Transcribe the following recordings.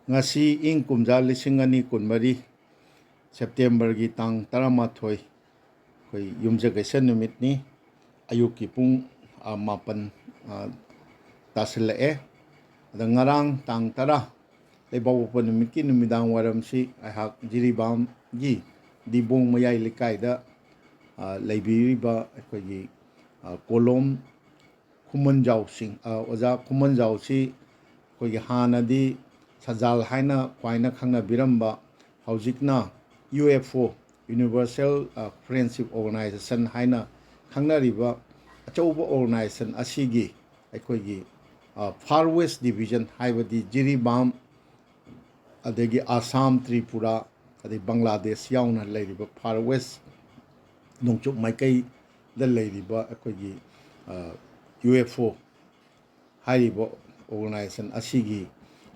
ngasi ing kumja lising ani kunmari September gi tang 13 khoi yumjagaisan numit ni ayuki pung 8 tasile ada ngarang tang 10 lebaw pa numit ki numidang waram si ahak jiribam gi dibong mayay likay da laibiriba khoi kolom kumanjaw sing oja kumanjaw si khoi hanadi sajal haina kwaina khangna biramba haujikna UFO Universal Friendship Organization haina khangna riba achauba organization asigi aikoigi Far West Division haibadi Jiribam adegi Assam Tripura adi Bangladesh yauna leiriba Far West nongchuk maikai da leiriba aikoigi UFO haiba organization asigi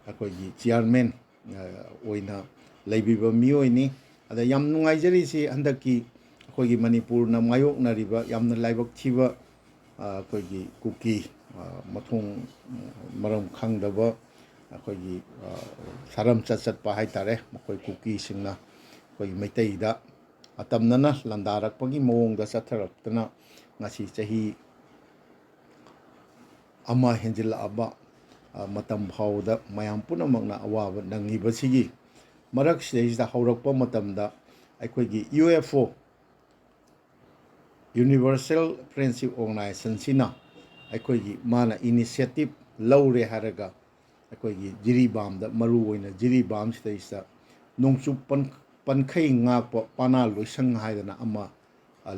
akoigi chairman oina leibiba miyoini ada yam nungaijari si handaki akoigi Manipur na mayok na riba yamna laibak thiba akoigi kuki mathong maram khangdaba akoigi saram chat pa haitare makoi kuki singna akoigi maitai da atamnana landarak pagi mawong da satharakna ngasi chahi ama henjil aba matam phawda mayam punamakna awaba nangibasigi marak sida haurakpa matamda aikoigi UFO Universal Friendship Organization sina aikoigi mana initiative laure haraga aikoigi Jiribam da maru oina Jiribam sida nongchu pankhai ngakpa pana loisang haidana ama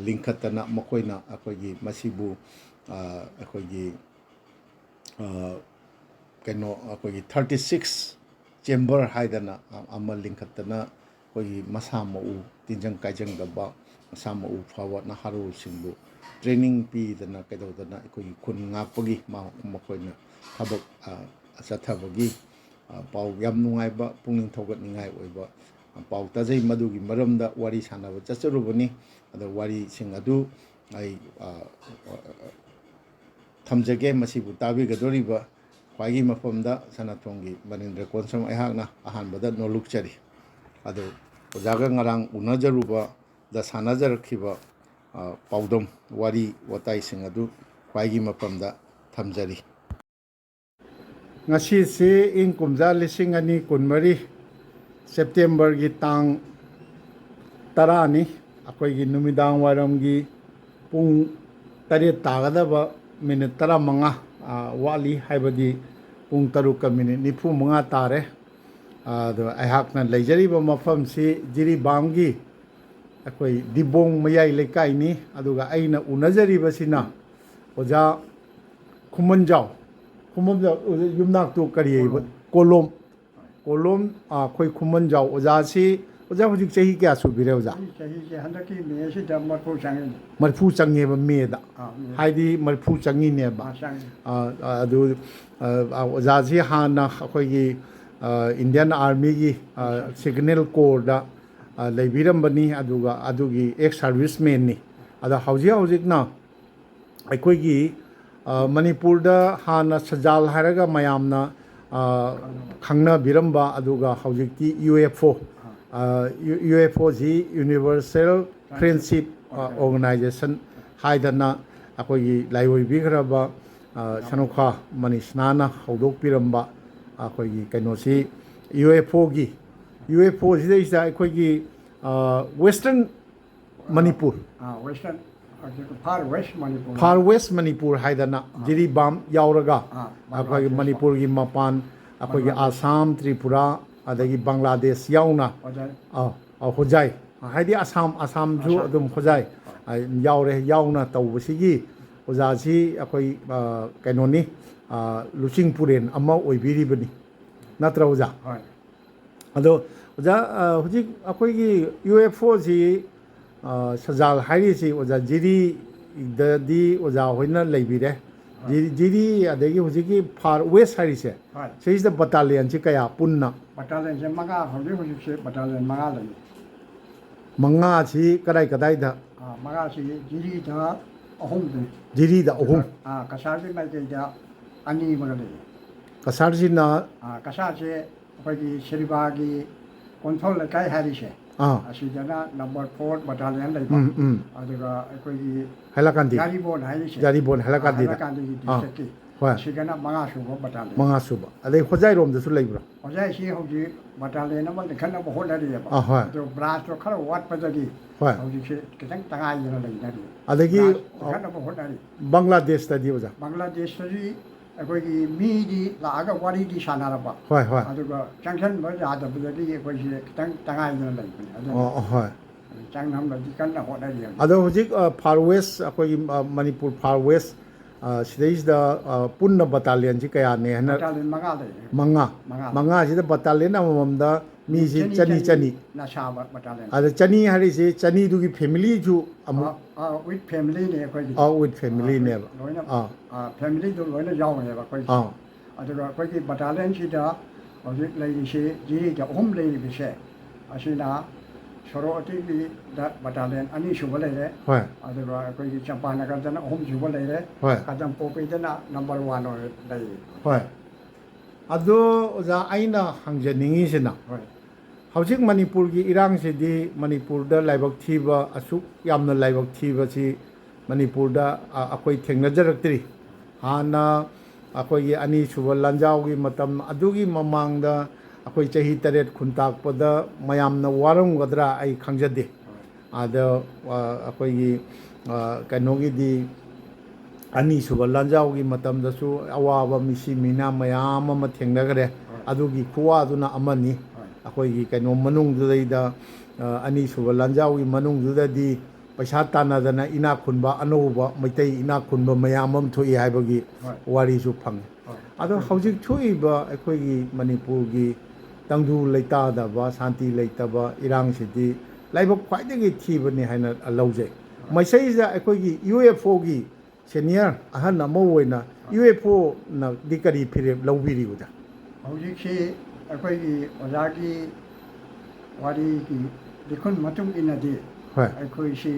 linkhatana makoina aikoigi masibu aikoigi keno akoigi 36 chamber haidana ama linkhatana akoigi masa mau tinjang kaijang daba masa mau fawa na haru singbu training pi dana kaidodana akoigi kun ngapagi makoina thabak asathabagi pau yam nungaiba pungning thogat ningai oiba pau tajai madugi maramda wari sanaba chacharubani ada wari sing adu ai thamjage masibu tabigadoriba khwaigi mafamda Sanathongi Manindra Konsam aihakna ahanbada nolukchari ado ojaga ngarang unajaruba da sanajarakhiba paudom wari watai sing adu khwaigi mafamda thamjari ngasi se ing kumja lising ani kunmari September gi tang 10 ni akoigi numidang waramgi pung 8 tagadaba minute 15 wali haibadi pung 3 minute 45 tare ado aihakna leijariba mafam si Jiribamgi akoi dibong mayai lekai ni aduga aina unajariba sina oja kumanjaw yumnak tu kari kolom akoi kumanjaw oja si oja hujik chahi kya subire oja chahi handaki me si da marfu change ba me da haidi marfu changi ne ba adu oja si hana akhoi gi Indian Army gi Signal Corps da leibiram bani aduga adugi ex serviceman ni ada hauji na akhoi gi Manipur da hana sajal haraga mayamna khangna biramba aduga haujikti UFO ji Universal Friendship Organization haidana akoigi laiyoi bigraba sanokha manisnana haudok piramba akoigi kainosi UFO ji isa akoigi Western Manipur Far West Manipur haidana Jiribam yauraga akoigi Manipur gi mapan akoigi Assam Tripura adagi Bangladesh yauna hojai haidi Assam ju adum hojai yauna tawbasigi ojasi akoi kainoni luching puren ama oibiribani natra oja ado oja hujik akoi gi UFO ji sajal hairi si oja jiri dadi oja hoina leibire jiri adagi hujiki Far West hairi se is the battalion chi kaya punna battalion se hujik se battalion manga chi kadai da manga si jiri da ahum kasarji mai da ani magale kasarji na kasarji ꯑꯩꯈꯣꯏꯒꯤ ꯁꯤꯔꯤꯕꯥꯒꯤ ꯀꯣꯟꯊꯣꯜ ꯂꯩꯀꯥꯏ ꯍꯥꯏꯔꯤꯁꯦ ꯑꯥ ꯑꯁꯤꯗꯅ number 4 ꯕꯇꯥꯂꯤꯌꯟ ꯂꯩꯕ ꯑꯗꯨꯒ ꯑꯩꯈꯣꯏꯒꯤ ꯍꯥꯏꯂꯀꯥꯟꯗꯤ ꯌꯥꯔꯤꯕꯣꯟ ꯍꯥꯏꯔꯤꯁꯦ ꯌꯥꯔꯤꯕꯣꯟ ꯍꯥꯏꯂꯀꯥꯟꯗꯤꯗ ꯍꯥꯏꯂꯀꯥꯟꯗꯤꯒꯤ ꯗꯤꯁꯇ꯭ꯔꯤꯛꯀꯤ ꯍꯣꯏ ꯑꯁꯤꯒꯅ 5 ꯁꯨꯕ ꯕꯇꯥꯂꯤꯌꯟ ꯃꯉꯥ ꯁꯨꯕ ꯑꯗꯩ ꯍꯣꯖꯥꯏꯔꯣꯝꯗꯁꯨ ꯂꯩꯕ꯭ꯔꯥ ꯍꯧꯖꯤꯛꯁꯤ ꯍꯧꯖꯤꯛ ꯕꯇꯥꯂꯤꯌꯟ ꯑꯃ ꯂꯤꯡꯈꯠꯅꯕ ꯍꯣꯠꯅꯔꯤꯑꯕ ꯍꯣꯏ ꯑꯗꯨ ꯕ꯭ꯔꯥꯟꯁꯇꯣ ꯈꯔ ꯋꯥꯠꯄꯗꯒꯤ ꯍꯣꯏ ꯍꯧꯖꯤꯛꯁꯤ ꯈꯤꯇꯪ ꯇꯉꯥꯏꯗꯅ ꯂꯩꯅꯔꯤ ꯑꯗꯒꯤ ꯂꯤꯡꯈꯠꯅꯕ ꯍꯣꯠꯅꯔꯤ ꯕꯪꯒ꯭ꯂꯥꯗꯦꯁꯇꯗꯤ ꯑꯣꯖꯥ ꯕꯪꯒ꯭ꯂꯥꯗꯦꯁꯇꯗꯤ ꯑꯩꯈꯣꯏꯒꯤ ꯃꯤꯗꯤ ꯂꯥꯛꯑꯒ ꯋꯥꯔꯤꯗꯤ ꯁꯥꯟꯅꯔꯕ ꯍꯣꯏ ꯍꯣꯏ ꯑꯗꯨꯒ ꯆꯪꯁꯟꯕ ꯌꯥꯗꯕꯗꯒꯤ ꯑꯩꯈꯣꯏꯁꯦ ꯈꯤꯇꯪ ꯇꯉꯥꯏꯗꯅ ꯂꯩꯕꯅꯤ ꯑꯗꯨꯅ ꯍꯣꯏ ꯆꯪꯅꯕꯗꯤ ꯀꯟꯅ ꯍꯣꯠꯅꯔꯤ ꯑꯗꯣ ꯍꯧꯖꯤꯛ ꯐꯥꯔ ꯋꯦꯁ ꯑꯩꯈꯣꯏꯒꯤ ꯃꯅꯤꯄꯨꯔ ꯐꯥꯔ ꯋꯦꯁ ꯁꯤꯗꯩꯁꯤꯗ ꯄꯨꯟꯅ ꯕꯇꯥꯂꯤꯌꯟꯁꯤ ꯀꯌꯥꯅꯦ ꯍꯥꯏꯅ ꯕꯇꯥꯂꯤꯌꯟ 5 ꯂꯩꯔꯦ ꯃꯉꯥ 5 ꯃꯉꯥꯁꯤꯗ ꯕꯇꯥꯂꯤꯌꯟ ꯑꯃꯃꯝꯗ ꯃꯤꯁꯤ ꯆꯅꯤ ꯅ ꯁꯥꯕ ꯕꯇꯥꯂꯤꯌꯟ ꯑꯗ ꯆꯅꯤ ꯍꯥꯏꯔꯤꯁꯤ ꯆꯅꯤꯗꯨꯒꯤ ꯐꯦꯃꯤꯂꯤꯁꯨ ꯑꯃꯨꯛ ꯋꯤꯠ ꯐꯦꯃꯤꯂꯤꯅꯦ ꯑꯩꯈꯣꯏꯒꯤ ꯋꯤꯠ ꯐꯦꯃꯤꯂꯤꯅꯦꯕ ꯂꯣꯏꯅ ꯑꯥ ꯐꯦꯃꯤꯂꯤꯗꯨ ꯂꯣꯏꯅ ꯌꯥꯎꯔꯦꯕ ꯑꯩꯈꯣꯏꯒꯤ ꯑꯥ ꯑꯗꯨꯒ ꯑꯩꯈꯣꯏꯒꯤ ꯕꯇꯥꯂꯤꯌꯟꯁꯤꯗ ꯍꯧꯖꯤꯛ ꯂꯩꯔꯤꯁꯤ ꯖꯤꯔꯤꯗ 3 ꯂꯩꯔꯤꯕꯁꯦ ꯑꯁꯤꯅ ꯁꯣꯔꯣꯛꯑꯇꯤꯒꯤꯗ ꯕꯇꯥꯂꯤꯌꯟ 2 ꯁꯨꯕ ꯂꯩꯔꯦ ꯍꯣꯏ ꯑꯗꯨꯒ ꯑꯩꯈꯣꯏꯒꯤ ꯆꯝꯄꯥꯅꯒꯔꯗꯅ 3 ꯁꯨꯕ ꯂꯩꯔꯦ ꯍꯣꯏ ꯀꯗꯝꯄꯣꯛꯄꯤꯗꯅ ꯅꯝꯕꯔ 1 ꯑꯣꯏ ꯂꯩꯔꯤ ꯍꯣꯏ ꯑꯗꯣ ꯑꯣꯖꯥ ꯑꯩꯅ ꯍꯪꯖꯅꯤꯡꯉꯤꯁꯤꯅ ꯍꯣꯏ ꯍꯧꯖꯤꯛ ꯃꯅꯤꯄꯨꯔꯒꯤ ꯏꯔꯥꯡꯁꯤꯗꯤ ꯃꯅꯤꯄꯨꯔꯗ ꯂꯥꯏꯕꯛ ꯊꯤꯕ ꯑꯁꯨꯛ ꯌꯥꯝꯅ ꯂꯥꯏꯕꯛ ꯊꯤꯕꯁꯤ ꯃꯅꯤꯄꯨꯔꯗ ꯑꯩꯈꯣꯏ ꯊꯦꯡꯅꯖꯔꯛꯇ꯭ꯔꯤ ꯍꯥꯟꯅ ꯑꯩꯈꯣꯏꯒꯤ ꯑꯅꯤꯁꯨꯕ ꯂꯥꯟꯖꯥꯎꯒꯤ ꯃꯇꯝ ꯑꯗꯨꯒꯤ ꯃꯃꯥꯡꯗ ꯑꯩꯈꯣꯏ ꯆꯍꯤ 7 ꯈꯨꯟꯇꯥꯛꯄꯗ ꯃꯌꯥꯝꯅ ꯋꯥꯔꯝꯒꯗ꯭ꯔꯥ ꯑꯩ ꯈꯪꯖꯗꯦ ꯑꯗ ꯑꯩꯈꯣꯏꯒꯤ ꯀꯩꯅꯣꯒꯤꯗꯤ ꯑꯅꯤꯁꯨꯕ ꯂꯥꯟꯖꯥꯎꯒꯤ ꯃꯇꯝꯗꯁꯨ ꯑꯋꯥꯕ ꯃꯤꯁꯤ ꯃꯤꯅꯥ ꯃꯌꯥꯝ ꯑꯃ ꯊꯦꯡꯅꯈ꯭ꯔꯦ ꯑꯗꯨꯒꯤ ꯈꯨꯋꯥꯗꯨꯅ ꯑꯃꯅꯤ ꯑꯩꯈꯣꯏꯒꯤ ꯀꯩꯅꯣ ꯃꯅꯨꯡꯗꯨꯗꯩꯗ ꯑꯅꯤꯁꯨꯕ ꯂꯥꯟꯖꯥꯎꯒꯤ ꯃꯅꯨꯡꯗꯨꯗꯗꯤ ꯄꯩꯁా ꯇꯥꯟꯅꯗꯅ ꯏꯅꯥꯛ ꯈꯨꯟꯕ ꯑꯅꯧꯕ ꯃꯩꯇꯩ ꯏꯅꯥꯛ ꯈꯨꯟꯕ ꯃꯌꯥꯝ ꯑꯃ ꯊꯣꯛꯏ ꯍꯥꯏꯕꯒꯤ ꯋꯥꯔꯤꯁꯨ ꯐꯪꯉꯤ ꯑꯗꯣ ꯍꯧꯖꯤꯛ ꯊꯣꯛꯏꯕ ꯑꯩꯈꯣꯏꯒꯤ ꯃꯅꯤꯄꯨꯔꯒꯤ ꯇꯪꯗꯨ ꯂꯩꯇꯥꯗꯕ ꯁꯥꯟꯇꯤ ꯂꯩꯇꯕ ꯏꯔꯥꯡꯁꯤꯗꯤ ꯂꯥꯏꯕꯛ ꯈ꯭ꯋꯥꯏꯗꯒꯤ ꯊꯤꯕꯅꯤ ꯍꯥꯏꯅ ꯂꯧꯖꯩ ꯃꯁꯤꯗ ꯑꯩꯈꯣꯏꯒꯤ UFOꯒꯤ ꯁꯦꯅꯤꯌꯔ ꯑꯍꯟ ꯑꯃ ꯑꯣꯏꯅ UFOꯅꯗꯤ ꯀꯔꯤ ꯐꯤꯔꯦꯞ ꯂꯧꯕꯤꯔꯤꯕꯗ ꯍꯧꯖꯤꯛꯁꯤ ꯑꯩꯈꯣꯏꯒꯤ ꯑꯣꯖꯥꯒꯤ ꯋꯥꯔꯤꯒꯤ ꯂꯤꯈꯨꯟ ꯃꯇꯨꯡ ꯏꯟꯅꯗꯤ ꯍꯣꯏ ꯑꯩꯈꯣꯏꯁꯤ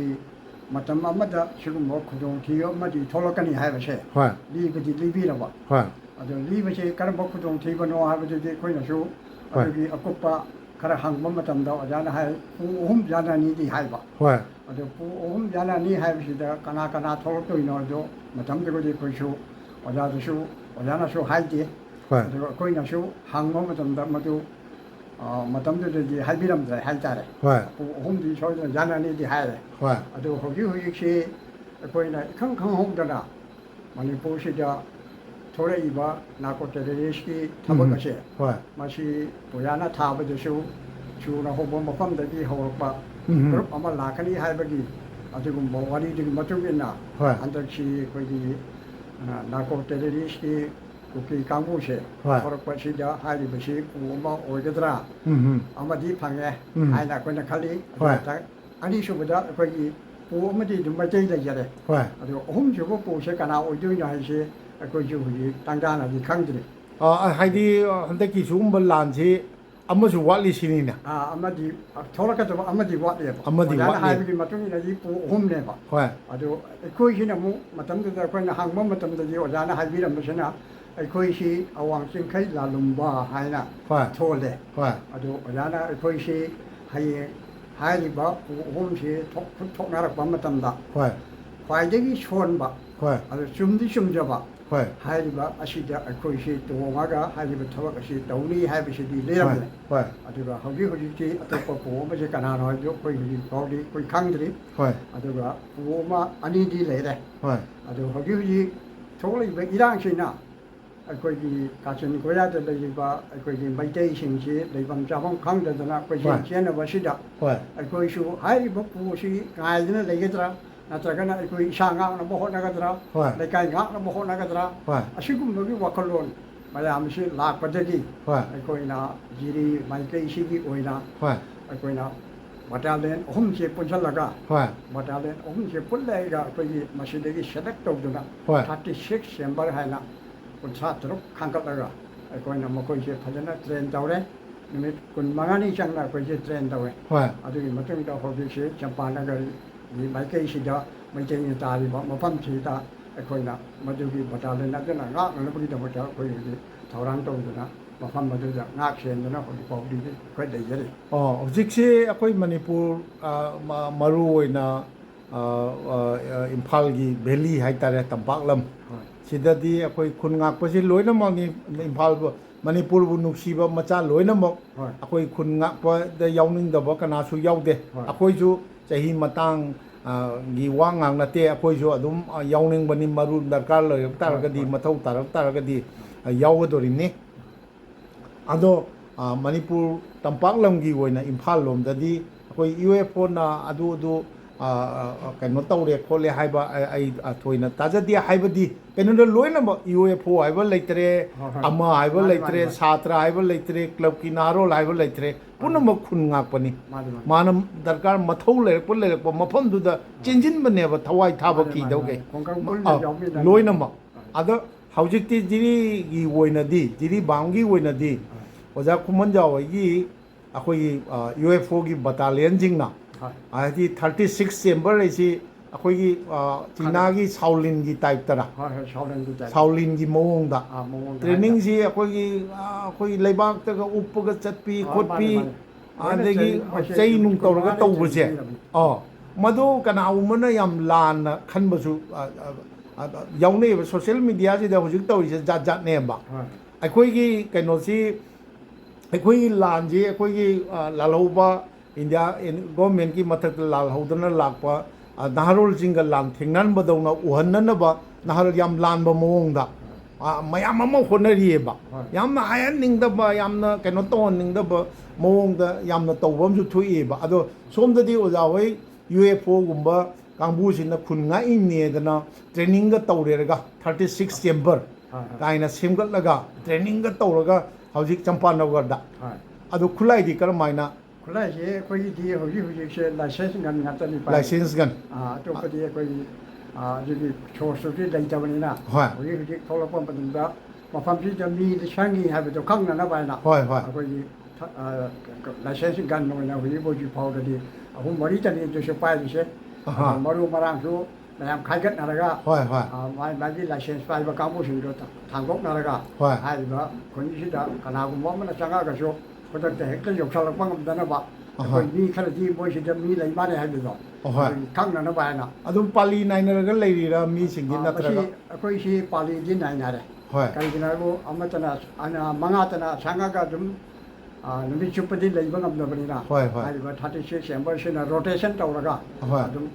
ꯃꯇꯝ ꯑꯃꯗ ꯁꯤꯒꯨꯝꯕ ꯈꯨꯗꯣꯡꯊꯤꯕ ꯑꯃꯗꯤ ꯊꯣꯛꯂꯛꯀꯅꯤ ꯍꯥꯏꯕꯁꯦ ꯍꯣꯏ ꯂꯤꯕꯗꯤ ꯂꯤꯕꯤꯔꯕ ꯍꯣꯏ ꯑꯗꯣ ꯂꯤꯕꯁꯤ ꯀꯔꯝꯕ ꯈꯨꯗꯣꯡꯊꯤꯕꯅꯣ ꯍꯥꯏꯕꯗꯨꯗꯤ ꯑꯩꯈꯣꯏꯅꯁꯨ ꯑꯗꯨꯒꯤ ꯑꯀꯨꯞꯄ ꯈꯔ ꯍꯪꯕ ꯃꯇꯝꯗ ꯑꯣꯖꯥꯅ ꯍꯥꯏ ꯄꯨꯡ 3 ꯌꯥꯅꯅꯤꯗꯤ ꯍꯥꯏꯕ ꯍꯣꯏ ꯑꯗꯣ ꯄꯨꯡ 3 ꯌꯥꯅꯅꯤ ꯍꯥꯏꯕꯁꯤꯗ ꯀꯅꯥ ꯀꯅꯥ ꯊꯣꯛꯂꯛꯇꯣꯏꯅꯣ ꯑꯗꯣ ꯃꯇꯝꯗꯨꯕꯨꯗꯤ ꯑꯩꯈꯣꯏꯁꯨ ꯑꯣꯖꯥꯅꯁꯨ ꯍꯥꯏꯗꯦ ꯍꯣꯏ ꯑꯗꯨꯒ ꯑꯩꯈꯣꯏꯅꯁꯨ ꯍꯪꯕ ꯃꯇꯝꯗ ꯃꯗꯨ ꯃꯇꯝꯗꯨꯗꯗꯤ ꯍꯥꯏꯕꯤꯔꯝꯗ꯭ꯔꯦ ꯍꯥꯏꯇꯥꯔꯦ ꯍꯣꯏ ꯄꯨꯡ 3ꯗꯤ ꯁꯣꯏꯗꯅ ꯌꯥꯅꯅꯤꯗꯤ ꯍꯥꯏꯔꯦ ꯍꯣꯏ ꯑꯗꯨ ꯍꯧꯖꯤꯛꯁꯤ ꯑꯩꯈꯣꯏꯅ ꯏꯈꯪ ꯈꯪꯍꯧꯗꯅ ꯃꯅꯤꯄꯨꯔꯁꯤꯗ ꯊꯣꯛꯂꯛꯏꯕ ꯅꯥꯔꯀꯣ ꯇꯦꯔꯣꯔꯤꯁꯀꯤ ꯊꯕꯛ ꯑꯁꯦ ꯍꯣꯏ ꯃꯁꯤ ꯑꯣꯖꯥꯅ ꯊꯥꯕꯗꯁꯨ ꯆꯨꯅ ꯍꯧꯕ ꯃꯐꯝꯗꯒꯤ ꯍꯧꯔꯛꯄ ꯒ꯭ꯔꯨꯞ ꯑꯃ ꯂꯥꯛꯀꯅꯤ ꯍꯥꯏꯕꯒꯤ ꯑꯗꯨꯒꯨꯝꯕ ꯋꯥꯔꯤꯗꯨꯒꯤ ꯃꯇꯨꯡ ꯏꯟꯅ ꯍꯣꯏ ꯍꯟꯗꯛꯁꯤ ꯑꯩꯈꯣꯏꯒꯤ ꯅꯥꯔꯀꯣ ꯇꯦꯔꯣꯔꯤꯁꯀꯤ ꯀꯨꯀꯤ ꯀꯥꯡꯕꯨꯁꯦ ꯍꯣꯏ ꯊꯣꯔꯛꯄꯁꯤꯗ ꯍꯥꯏꯔꯤꯕꯁꯤ ꯄꯨꯡ ꯑꯃ ꯑꯣꯏꯒꯗ꯭ꯔꯥ ꯑꯃꯗꯤ ꯐꯪꯉꯦ ꯍꯥꯏꯅ ꯑꯩꯈꯣꯏꯅ ꯈꯜꯂꯤ ꯑꯗꯨꯒ ꯑꯅꯤꯁꯨꯕꯗ ꯑꯩꯈꯣꯏꯒꯤ ꯄꯨ ꯑꯃꯗꯤ ꯑꯗꯨꯝ ꯃꯩꯇꯩ ꯂꯩꯖꯔꯦ ꯍꯣꯏ ꯑꯗꯨꯒ 3ꯁꯨꯕ ꯄꯨꯁꯦ ꯀꯅꯥ ꯑꯣꯏꯗꯣꯏꯅꯣ ꯍꯥꯏꯁꯦ ꯑꯩꯈꯣꯏꯁꯨ ꯍꯧꯖꯤꯛ ꯇꯥꯡꯖꯥꯅꯗꯤ ꯈꯪꯗ꯭ꯔꯤ ꯍꯥꯏꯗꯤ ꯍꯟꯗꯛꯀꯤ ꯁꯤꯒꯨꯝꯕ ꯂꯥꯟꯁꯤ ꯑꯃꯁꯨ ꯋꯥꯠꯂꯤ ꯁꯤꯅꯤꯅ ꯑꯃꯗꯤ ꯊꯣꯛꯂꯛꯀꯗꯕ ꯑꯃꯗꯤ ꯋꯥꯠꯂꯦꯕ ꯑꯃꯗꯤ ꯑꯣꯖꯥꯅ ꯋꯥꯠꯂꯤ ꯍꯥꯏꯕꯒꯤ ꯃꯇꯨꯡ ꯏꯟꯅꯗꯤ ꯄꯨꯡ 3ꯅꯦꯕ ꯍꯣꯏ ꯑꯗꯣ ꯑꯩꯈꯣꯏꯁꯤꯅ ꯑꯃꯨꯛ ꯃꯇꯝꯗꯨꯗ ꯑꯩꯈꯣꯏꯅ ꯍꯪꯕ ꯃꯇꯝꯗꯗꯤ ꯑꯣꯖꯥꯅ ꯍꯥꯏꯕꯤꯔꯝꯕꯁꯤನ ꯑꯩꯈꯣꯏꯁꯤ ꯑꯋꯥꯡ ꯆꯤꯡꯈꯩ ꯂꯥꯂꯨꯝꯕ ꯍꯥꯏꯅ ꯍꯣꯏ ꯊꯣꯜꯂꯦ ꯍꯣꯏ ꯑꯗꯣ ꯑꯣꯖꯥꯅ ꯑꯩꯈꯣꯏꯁꯤ ꯍꯌꯦꯡ ꯍꯥꯏꯔꯤꯕ ꯄꯨꯡ 3ꯁꯤ ꯊꯣꯛꯅꯔꯛꯄ ꯃꯇꯝꯗ ꯍꯣꯏ ꯈ꯭ꯋꯥꯏꯗꯒꯤ ꯁꯣꯟꯕ ꯍꯣꯏ ꯑꯗꯣ ꯆꯨꯝꯗꯤ ꯆꯨꯝꯖꯕ ꯍꯣꯏ ꯍꯥꯏꯔꯤꯕ ꯑꯁꯤꯗ ꯑꯩꯈꯣꯏꯁꯤ ꯇꯣꯡꯉꯒ ꯍꯥꯏꯔꯤꯕ ꯊꯕꯛ ꯑꯁꯤ ꯇꯧꯅꯤ ꯍꯥꯏꯕꯁꯤꯗꯤ ꯂꯩꯔꯝꯃꯦ ꯍꯣꯏ ꯑꯗꯨꯒ ꯍꯧꯖꯤꯛꯇꯤ ꯑꯇꯣꯞꯄ ꯄꯨ ꯑꯃꯁꯦ ꯀꯅꯥꯅꯣ ꯍꯥꯏꯕꯗꯨ ꯑꯩꯈꯣꯏ ꯍꯧꯖꯤꯛ ꯐꯥꯎꯗꯤ ꯑꯩꯈꯣꯏ ꯈꯪꯗ꯭ꯔꯤ ꯍꯣꯏ ꯑꯗꯨꯒ ꯄꯨ ꯑꯃ ꯑꯅꯤꯗꯤ ꯂꯩꯔꯦ ꯍꯣꯏ ꯑꯗꯨ ꯍꯧꯖꯤꯛ ꯊꯣꯛꯂꯛꯏꯕ ꯏꯔꯥꯡꯁꯤꯅ ꯑꯩꯈꯣꯏꯒꯤ ꯀꯥꯆꯤꯟ ꯀꯣꯏꯌꯥꯗ ꯂꯩꯔꯤꯕ ꯑꯩꯈꯣꯏꯒꯤ ꯃꯩꯇꯩꯁꯤꯡꯁꯤ ꯂꯩꯐꯝ ꯆꯥꯐꯝ ꯈꯪꯗꯗꯅ ꯀꯣꯏꯆꯦꯟ ꯆꯦꯟꯅꯕꯁꯤꯗ ꯍꯣꯏ ꯑꯩꯈꯣꯏꯁꯨ ꯍꯥꯏꯔꯤꯕ ꯄꯨꯁꯤ ꯉꯥꯏꯗꯅ ꯂꯩꯒꯗ꯭ꯔꯥ ꯅꯠꯇ꯭ꯔꯒꯅ ꯑꯩꯈꯣꯏ ꯏꯁꯥ ꯉꯥꯛꯅꯕ ꯍꯣꯠꯅꯒꯗ꯭ꯔꯥ ꯍꯣꯏ ꯂꯩꯀꯥꯏ ꯉꯥꯛꯅꯕ ꯍꯣꯠꯅꯒꯗ꯭ꯔꯥ ꯍꯣꯏ ꯑꯁꯤꯒꯨꯝꯕꯒꯤ ꯋꯥꯈꯜꯂꯣꯟ ꯃꯌꯥꯝꯁꯤ ꯂꯥꯛꯄꯗꯒꯤ ꯍꯣꯏ ꯑꯩꯈꯣꯏꯅ ꯖꯤꯔꯤ ꯃꯥꯏꯀꯩꯁꯤꯒꯤ ꯑꯣꯏꯅ ꯍꯣꯏ ꯑꯩꯈꯣꯏꯅ ꯕꯇꯥꯂꯤꯌꯟ 3ꯁꯦ ꯄꯨꯟꯁꯤꯜꯂꯒ ꯍꯣꯏ ꯕꯇꯥꯂꯤꯌꯟ 3ꯁꯦ ꯄꯨꯜꯂꯒ ꯑꯩꯈꯣꯏꯒꯤ ꯃꯁꯤꯗꯒꯤ ꯁꯦꯂꯦꯛ ꯇꯧꯗꯨꯅ ꯍꯣꯏ 36 ꯆꯦꯝꯕꯔ ꯍꯥꯏꯅ 53 ꯈꯥꯡꯒꯠꯂꯒ ꯑꯩꯈꯣꯏꯅ ꯃꯈꯣꯏꯁꯦ ꯐꯖꯅ ꯇ꯭ꯔꯦꯟ ꯇꯧꯔꯦ ꯅꯨꯃꯤꯠ 15ꯅꯤ ꯆꯪꯅ ꯑꯩꯈꯣꯏꯁꯦ ꯇ꯭ꯔꯦꯟ ꯇꯧꯋꯦ ꯍꯣꯏ ꯑꯗꯨꯒꯤ ꯃꯇꯨꯡꯗ ꯍꯧꯖꯤꯛꯁꯦ ꯆꯝꯄꯥꯅꯒꯔꯒꯤ ꯃꯥꯏꯀꯩꯁꯤꯗ ꯃꯩꯇꯩꯅ ꯇꯥꯔꯤꯕ ꯃꯐꯝꯁꯤꯗ ꯑꯩꯈꯣꯏꯅ ꯃꯗꯨꯒꯤ ꯕꯇꯥꯂꯤꯌꯟ ꯑꯗꯨꯅ ꯉꯥꯛꯅꯅꯕꯒꯤꯗꯃꯛꯇ ꯑꯩꯈꯣꯏ ꯍꯧꯖꯤꯛ ꯊꯧꯔꯥꯡ ꯇꯧꯗꯨꯅ ꯃꯐꯝ ꯑꯗꯨꯗ ꯉꯥꯛ ꯁꯦꯟꯗꯨꯅ ꯍꯧꯖꯤꯛ ꯐꯥꯎꯕꯗꯤ ꯑꯩꯈꯣꯏ ꯂꯩꯖꯔꯤ ꯍꯧꯖꯤꯛꯁꯦ ꯑꯩꯈꯣꯏ ꯃꯅꯤꯄꯨꯔ ꯃꯔꯨ ꯑꯣꯏꯅ ꯏꯝꯐꯥꯜꯒꯤ ꯚꯦꯂꯤ ꯍꯥꯏꯇꯥꯔꯦ ꯇꯝꯄꯥꯛꯂꯝ ꯍꯣꯏ ꯁꯤꯗꯗꯤ ꯑꯩꯈꯣꯏ ꯈꯨꯟ ꯉꯥꯛꯄꯁꯤ ꯂꯣꯏꯅꯃꯛꯅꯤ ꯏꯝꯐꯥꯜꯕꯨ ꯃꯅꯤꯄꯨꯔꯕꯨ ꯅꯨꯡꯁꯤꯕ ꯃꯆꯥ ꯂꯣꯏꯅꯃꯛ ꯍꯣꯏ ꯑꯩꯈꯣꯏ ꯈꯨꯟ ꯉꯥꯛꯄꯗ ꯌꯥꯎꯅꯤꯡꯗꯕ ꯀꯅꯥꯁꯨ ꯌꯥꯎꯗꯦ ꯍꯣꯏ ꯑꯩꯈꯣꯏꯁꯨ ꯆꯍꯤ ꯃꯇꯥꯡ ꯒꯤ ꯋꯥ ꯉꯥꯡ ꯅꯠꯇꯦ ꯑꯩꯈꯣꯏꯁꯨ ꯑꯗꯨꯝ ꯌꯥꯎꯅꯤꯡꯕꯅꯤ ꯃꯔꯨ ꯗꯔꯀꯥꯔ ꯂꯩꯔꯛ ꯇꯥꯔꯒꯗꯤ ꯍꯣꯏ ꯃꯊꯧ ꯇꯥꯔꯛ ꯇꯥꯔꯒꯗꯤ ꯌꯥꯎꯒꯗꯣꯔꯤꯅꯤ ꯑꯗꯣ ꯃꯅꯤꯄꯨꯔ ꯇꯝꯄꯥꯛꯂꯝꯒꯤ ꯑꯣꯏꯅ ꯏꯝꯐꯥꯜ ꯂꯣꯝꯗꯗꯤ ꯑꯩꯈꯣꯏ UFOꯅ ꯑꯗꯨ ꯀꯩꯅꯣ ꯇꯧꯔꯦ ꯈꯣꯠꯂꯦ ꯍꯥꯏꯕ ꯑꯩ ꯊꯣꯏꯅ ꯇꯥꯖꯗꯦ ꯍꯥꯏꯕꯗꯤ ꯀꯩꯅꯣꯗ ꯂꯣꯏꯅꯃꯛ UFO ꯍꯥꯏꯕ ꯂꯩꯇ꯭ꯔꯦ ꯍꯣꯏ ꯍꯣꯏ ꯑꯃ ꯍꯥꯏꯕ ꯃꯥꯅꯤ ꯂꯩꯇ꯭ꯔꯦ ꯃꯥꯅꯤ ꯁꯥꯇ꯭ꯔ ꯍꯥꯏꯕ ꯂꯩꯇ꯭ꯔꯦ ꯀ꯭ꯂꯕꯀꯤ ꯅꯍꯥꯔꯣꯜ ꯍꯥꯏꯕ ꯂꯩꯇ꯭ꯔꯦ ꯄꯨꯝꯅꯃꯛ ꯈꯨꯟ ꯉꯥꯛꯄꯅꯤ ꯃꯥꯅꯤ ꯃꯥꯅ ꯗꯔꯀꯥꯔ ꯃꯊꯧ ꯂꯩꯔꯛꯄ ꯃꯐꯝꯗꯨꯗ ꯆꯦꯟꯁꯤꯟꯕꯅꯦꯕ ꯊꯋꯥꯏ ꯊꯥꯕ ꯃꯥꯅꯤ ꯃꯥꯅꯤ ꯀꯤꯗꯧꯒꯩ ꯃꯥꯅꯤ ꯈꯨꯡꯒꯪ ꯄꯨꯟꯅ ꯌꯥꯎꯃꯤꯟꯅꯅꯤ ꯂꯣꯏꯅꯃꯛ ꯑꯗ ꯍꯧꯖꯤꯛꯇꯤ ꯖꯤꯔꯤꯒꯤ ꯑꯣꯏꯅꯗꯤ ꯖꯤꯔꯤꯕꯥꯝꯒꯤ ꯑꯣꯏꯅꯗꯤ ꯑꯣꯖꯥ ꯈꯨꯃꯟꯖꯥꯎ ꯍꯣꯏꯒꯤ ꯑꯩꯈꯣꯏꯒꯤ UFOꯒꯤ ꯕꯇꯥꯂꯤꯌꯟꯁꯤꯡꯅ ꯍꯣꯏ ꯍꯥꯏꯗꯤ 36 ꯆꯦꯝꯕꯔ ꯍꯥꯏꯁꯤ ꯑꯩꯈꯣꯏꯒꯤ ꯆꯤꯅꯥꯒꯤ ꯁꯥꯎꯂꯤꯟꯒꯤ ꯇꯥꯏꯞꯇꯔꯥ ꯍꯣꯏ ꯍꯣꯏ ꯁꯥꯎꯂꯦꯟꯒꯤ ꯇꯥꯏꯞꯇ ꯁꯥꯎꯂꯤꯟꯒꯤ ꯃꯑꯣꯡꯗ ꯃꯑꯣꯡꯗ ꯇ꯭ꯔꯦꯅꯤꯡꯁꯤ ꯑꯩꯈꯣꯏꯒꯤ ꯂꯩꯕꯥꯛꯇꯒ ꯎꯞꯄꯒ ꯆꯠꯄꯤ ꯃꯥꯅꯤ ꯈꯣꯠꯄꯤ ꯃꯥꯅꯤ ꯂꯣꯏꯅ ꯑꯗꯒꯤ ꯃꯣꯏꯁꯦ ꯆꯩ ꯅꯨꯡ ꯅꯨꯃꯤꯠ ꯇꯧꯔꯒ ꯀꯨꯟꯃꯉꯥꯅꯤ ꯇꯧꯕꯁꯦ ꯆꯦꯟꯕꯤꯔꯕꯅꯤ ꯃꯗꯨ ꯀꯅꯥꯒꯨꯝꯕꯅ ꯌꯥꯝ ꯂꯥꯟꯅ ꯈꯟꯕꯁꯨ ꯌꯥꯎꯅꯩꯑꯕ ꯁꯣꯁꯤꯌꯦꯜ ꯃꯦꯗꯤꯌꯥꯁꯤꯗ ꯍꯧꯖꯤꯛ ꯇꯧꯔꯤꯁꯦ ꯖꯥꯠ ꯖꯥꯠꯅꯦꯕ ꯍꯣꯏ ꯑꯩꯈꯣꯏꯒꯤ ꯀꯩꯅꯣꯁꯤ ꯑꯩꯈꯣꯏꯒꯤ ꯂꯥꯟꯁꯤ ꯑꯩꯈꯣꯏꯒꯤ ꯂꯥꯜꯍꯧꯕ ꯏꯟꯗꯤꯌా ꯒꯣꯔꯃꯦꯟꯠꯀꯤ ꯃꯊꯛꯇ ꯂꯥꯜꯍꯧꯗꯅ ꯂꯥꯛꯄ ꯅꯍꯥꯔꯣꯜꯁꯤꯡꯒ ꯂꯥꯟ ꯊꯦꯡꯅꯍꯟꯕꯗꯧꯅ ꯎꯍꯟꯅꯅꯕ ꯅꯍꯥꯔꯣꯜ ꯌꯥꯝ ꯂꯥꯟꯕ ꯃꯑꯣꯡꯗ ꯃꯌꯥꯝ ꯑꯃ ꯍꯣꯠꯅꯔꯤꯑꯕ ꯍꯣꯏ ꯌꯥꯝꯅ ꯍꯥꯏꯍꯟꯅꯤꯡꯗꯕ ꯌꯥꯝꯅ ꯀꯩꯅꯣ ꯇꯧꯍꯟꯅꯤꯡꯗꯕ ꯃꯑꯣꯡꯗ ꯌꯥꯝꯅ ꯇꯧꯕ ꯑꯃꯁꯨ ꯊꯣꯛꯏꯑꯕ ꯑꯗꯣ ꯁꯣꯝꯗꯗꯤ ꯑꯣꯖꯥ ꯍꯣꯏ UFOꯒꯨꯝꯕ ꯀꯥꯡꯕꯨꯁꯤꯅ ꯈꯨꯟ ꯉꯥꯛꯏꯅꯦꯗꯅ ꯇ꯭ꯔꯦꯅꯤꯡꯒ ꯇꯧꯔꯦꯔꯒ 36 ꯆꯦꯝꯕꯔ ꯍꯣꯏ ꯀꯥꯏꯅ ꯁꯦꯝꯒꯠꯂꯒ ꯇ꯭ꯔꯦꯅꯤꯡꯒ ꯇꯧꯔꯒ ꯍꯧꯖꯤꯛ ꯆꯝꯄꯥꯅꯒꯔꯗ ꯍꯣꯏ ꯑꯗꯨ ꯈꯨꯠꯂꯥꯏꯗꯤ ꯀꯔꯝꯍꯥꯏꯅ ꯈꯨꯠꯂꯥꯏꯁꯦ ꯑꯩꯈꯣꯏꯒꯤꯗꯤ ꯍꯧꯖꯤꯛꯁꯦ ꯂꯥꯏꯁꯦꯟꯁ ꯉꯟ ꯉꯥꯛꯇꯅꯤ ꯄꯥꯏ ꯂꯥꯏꯁꯦꯟꯁ ꯒꯟ ꯑꯇꯣꯞꯄꯗꯤ ꯑꯩꯈꯣꯏꯒꯤ ꯑꯗꯨꯒꯤ ꯁꯣꯔꯁꯇꯨꯗꯤ ꯂꯩꯇꯕꯅꯤꯅ ꯍꯣꯏ ꯍꯧꯖꯤꯛ ꯊꯣꯛꯂꯛꯄ ꯃꯇꯝꯗ ꯃꯐꯝꯁꯤꯗ ꯃꯤ ꯂꯤꯁꯪꯉꯤ ꯍꯥꯏꯕꯗꯣ ꯈꯪꯅꯅꯕ ꯍꯥꯏꯅ ꯍꯣꯏ ꯍꯣꯏ ꯑꯩꯈꯣꯏꯒꯤ ꯂꯥꯏꯁꯦꯟꯁ ꯒꯟ ꯑꯣꯏꯅ ꯍꯧꯖꯤꯛ ꯐꯥꯎꯗꯗꯤ ꯑꯍꯨꯝ ꯃꯔꯤꯇꯅꯤ ꯑꯗꯨꯁꯨ ꯄꯥꯏꯔꯤꯁꯦ ꯑꯍꯥ ꯑꯗꯣ ꯃꯔꯨ ꯃꯔꯥꯡꯁꯨ ꯃꯌꯥꯝ ꯈꯥꯏꯒꯠꯅꯔꯒ ꯍꯣꯏ ꯍꯣꯏ ꯃꯥꯒꯤ ꯂꯥꯏꯁꯦꯟꯁ ꯄꯥꯏꯕ ꯀꯥꯡꯕꯨꯁꯤꯡꯗꯣ ꯊꯥꯡꯗꯣꯛꯅꯔꯒ ꯍꯣꯏ ꯍꯥꯏꯔꯤꯕ ꯈꯨꯟꯁꯤꯗ ꯀꯅꯥꯒꯨꯝꯕ ꯑꯃꯅ ꯆꯪꯉꯛꯑꯒꯁꯨ ꯈꯨꯗꯛꯇ ꯍꯦꯛꯇ ꯌꯧꯁꯜꯂꯛꯄ ꯉꯝꯗꯅꯕ ꯑꯍꯥ ꯑꯩꯈꯣꯏ ꯃꯤ ꯈꯔꯗꯤ ꯃꯣꯏꯁꯤꯗ ꯃꯤ ꯂꯩ ꯃꯥꯜꯂꯦ ꯍꯥꯏꯕꯗꯣ ꯑꯍꯣꯏ ꯑꯗꯨꯒꯤ ꯈꯪꯅꯅꯕ ꯍꯥꯏꯅ ꯑꯗꯨꯝ ꯄꯥꯂꯤ ꯅꯥꯏꯅꯔꯒ ꯂꯩꯔꯤꯔꯥ ꯃꯤꯁꯤꯡꯁꯤ ꯃꯁꯤ ꯅꯠꯇ꯭ꯔꯒ ꯑꯩꯈꯣꯏꯁꯤ ꯄꯥꯂꯤꯗꯤ ꯅꯥꯏꯅꯔꯦ ꯍꯣꯏ ꯀꯔꯤꯒꯤꯅꯣ ꯍꯥꯏꯕꯨ ꯑꯃꯇꯅ ꯃꯉꯥꯇꯅ ꯁꯪꯉꯒ ꯑꯗꯨꯝ ꯅꯨꯃꯤꯠ ꯆꯨꯞꯄꯗꯤ ꯂꯩꯕ ꯉꯝꯗꯕꯅꯤꯅ ꯍꯣꯏ ꯍꯣꯏ ꯍꯥꯏꯔꯤꯕ 36 ꯆꯦꯝꯕꯔꯁꯤꯅ ꯔꯣꯇꯦꯁꯟ ꯇꯧꯔꯒ ꯍꯣꯏ ꯑꯗꯨꯝ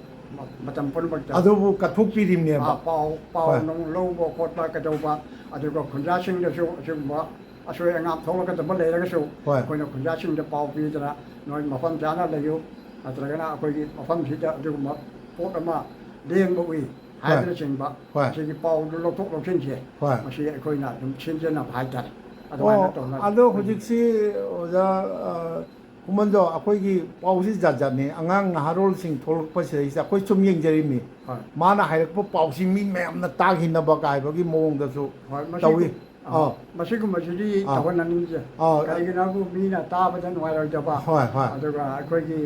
ꯃꯇꯝ ꯄꯨꯝꯅꯃꯛꯇ ꯑꯗꯨꯕꯨ ꯀꯠꯊꯣꯛꯄꯤꯔꯤꯕꯅꯦꯕ ꯄꯥꯎ ꯍꯣꯏ ꯅꯨꯡ ꯂꯧꯕ ꯈꯣꯠꯄ ꯀꯩꯗꯧꯕ ꯑꯗꯨꯒ ꯈꯨꯟꯖꯥꯁꯤꯡꯗꯁꯨ ꯑꯁꯤꯒꯨꯝꯕ ꯑꯁꯣꯏ ꯑꯉꯥꯝ ꯊꯣꯛꯂꯛꯀꯗꯕ ꯂꯩꯔꯒꯁꯨ ꯍꯣꯏ ꯑꯩꯈꯣꯏꯅ ꯈꯨꯟꯖꯥꯁꯤꯡꯗ ꯄꯥꯎ ꯄꯤꯗꯅ ꯅꯣꯏ ꯃꯐꯝ ꯆꯥꯅ ꯂꯩꯌꯨ ꯅꯠꯇ꯭ꯔꯒꯅ ꯑꯩꯈꯣꯏꯒꯤ ꯃꯐꯝꯁꯤꯗ ꯑꯗꯨꯒꯨꯝꯕ ꯄꯣꯠ ꯑꯃ ꯂꯦꯡꯕ ꯎꯏ ꯍꯣꯏ ꯍꯥꯏꯕꯅꯆꯤꯡꯕ ꯍꯣꯏ ꯃꯁꯤꯒꯤ ꯄꯥꯎꯗꯨ ꯂꯧꯊꯣꯛ ꯂꯧꯁꯤꯟꯁꯦ ꯍꯣꯏ ꯃꯁꯤ ꯑꯩꯈꯣꯏꯅ ꯑꯗꯨꯝ ꯁꯤꯟꯖꯟꯅꯕ ꯍꯥꯏꯇꯥꯔꯦ ꯑꯗꯨꯃꯥꯏꯅ ꯇꯧꯅ ꯑꯗꯣ ꯍꯧꯖꯤꯛꯁꯤ ꯑꯣꯖꯥ ꯈꯨꯃꯟꯖꯥꯎ ꯑꯩꯈꯣꯏꯒꯤ ꯄꯥꯎꯁꯤ ꯖꯥꯠ ꯖꯥꯠꯅꯤ ꯑꯉꯥꯡ ꯅꯍꯥꯔꯣꯜꯁꯤꯡ ꯊꯣꯛꯂꯛꯄꯁꯤꯗꯩꯁꯤꯗ ꯑꯩꯈꯣꯏ ꯁꯨꯝ ꯌꯦꯡꯖꯔꯤꯕꯅꯤ ꯍꯣꯏ ꯃꯥꯅ ꯍꯥꯏꯔꯛꯄ ꯄꯥꯎꯁꯤ ꯃꯤ ꯃꯌꯥꯝꯅ ꯇꯥꯈꯤꯅꯕ ꯀꯥꯏꯕꯒꯤ ꯃꯑꯣꯡꯗꯁꯨ ꯍꯣꯏ ꯇꯧꯏ ꯃꯁꯤꯒꯨꯝꯕꯁꯤꯗꯤ ꯑꯥ ꯇꯧꯍꯟꯅꯤꯡꯗꯦ ꯑꯥ ꯀꯔꯤꯒꯤꯅꯣ ꯍꯥꯏꯕꯨ ꯃꯤꯅ ꯇꯥꯕꯗ ꯅꯨꯡꯉꯥꯏꯔꯣꯏꯗꯕ ꯍꯣꯏ ꯍꯣꯏ ꯑꯗꯨꯒ ꯑꯩꯈꯣꯏꯒꯤ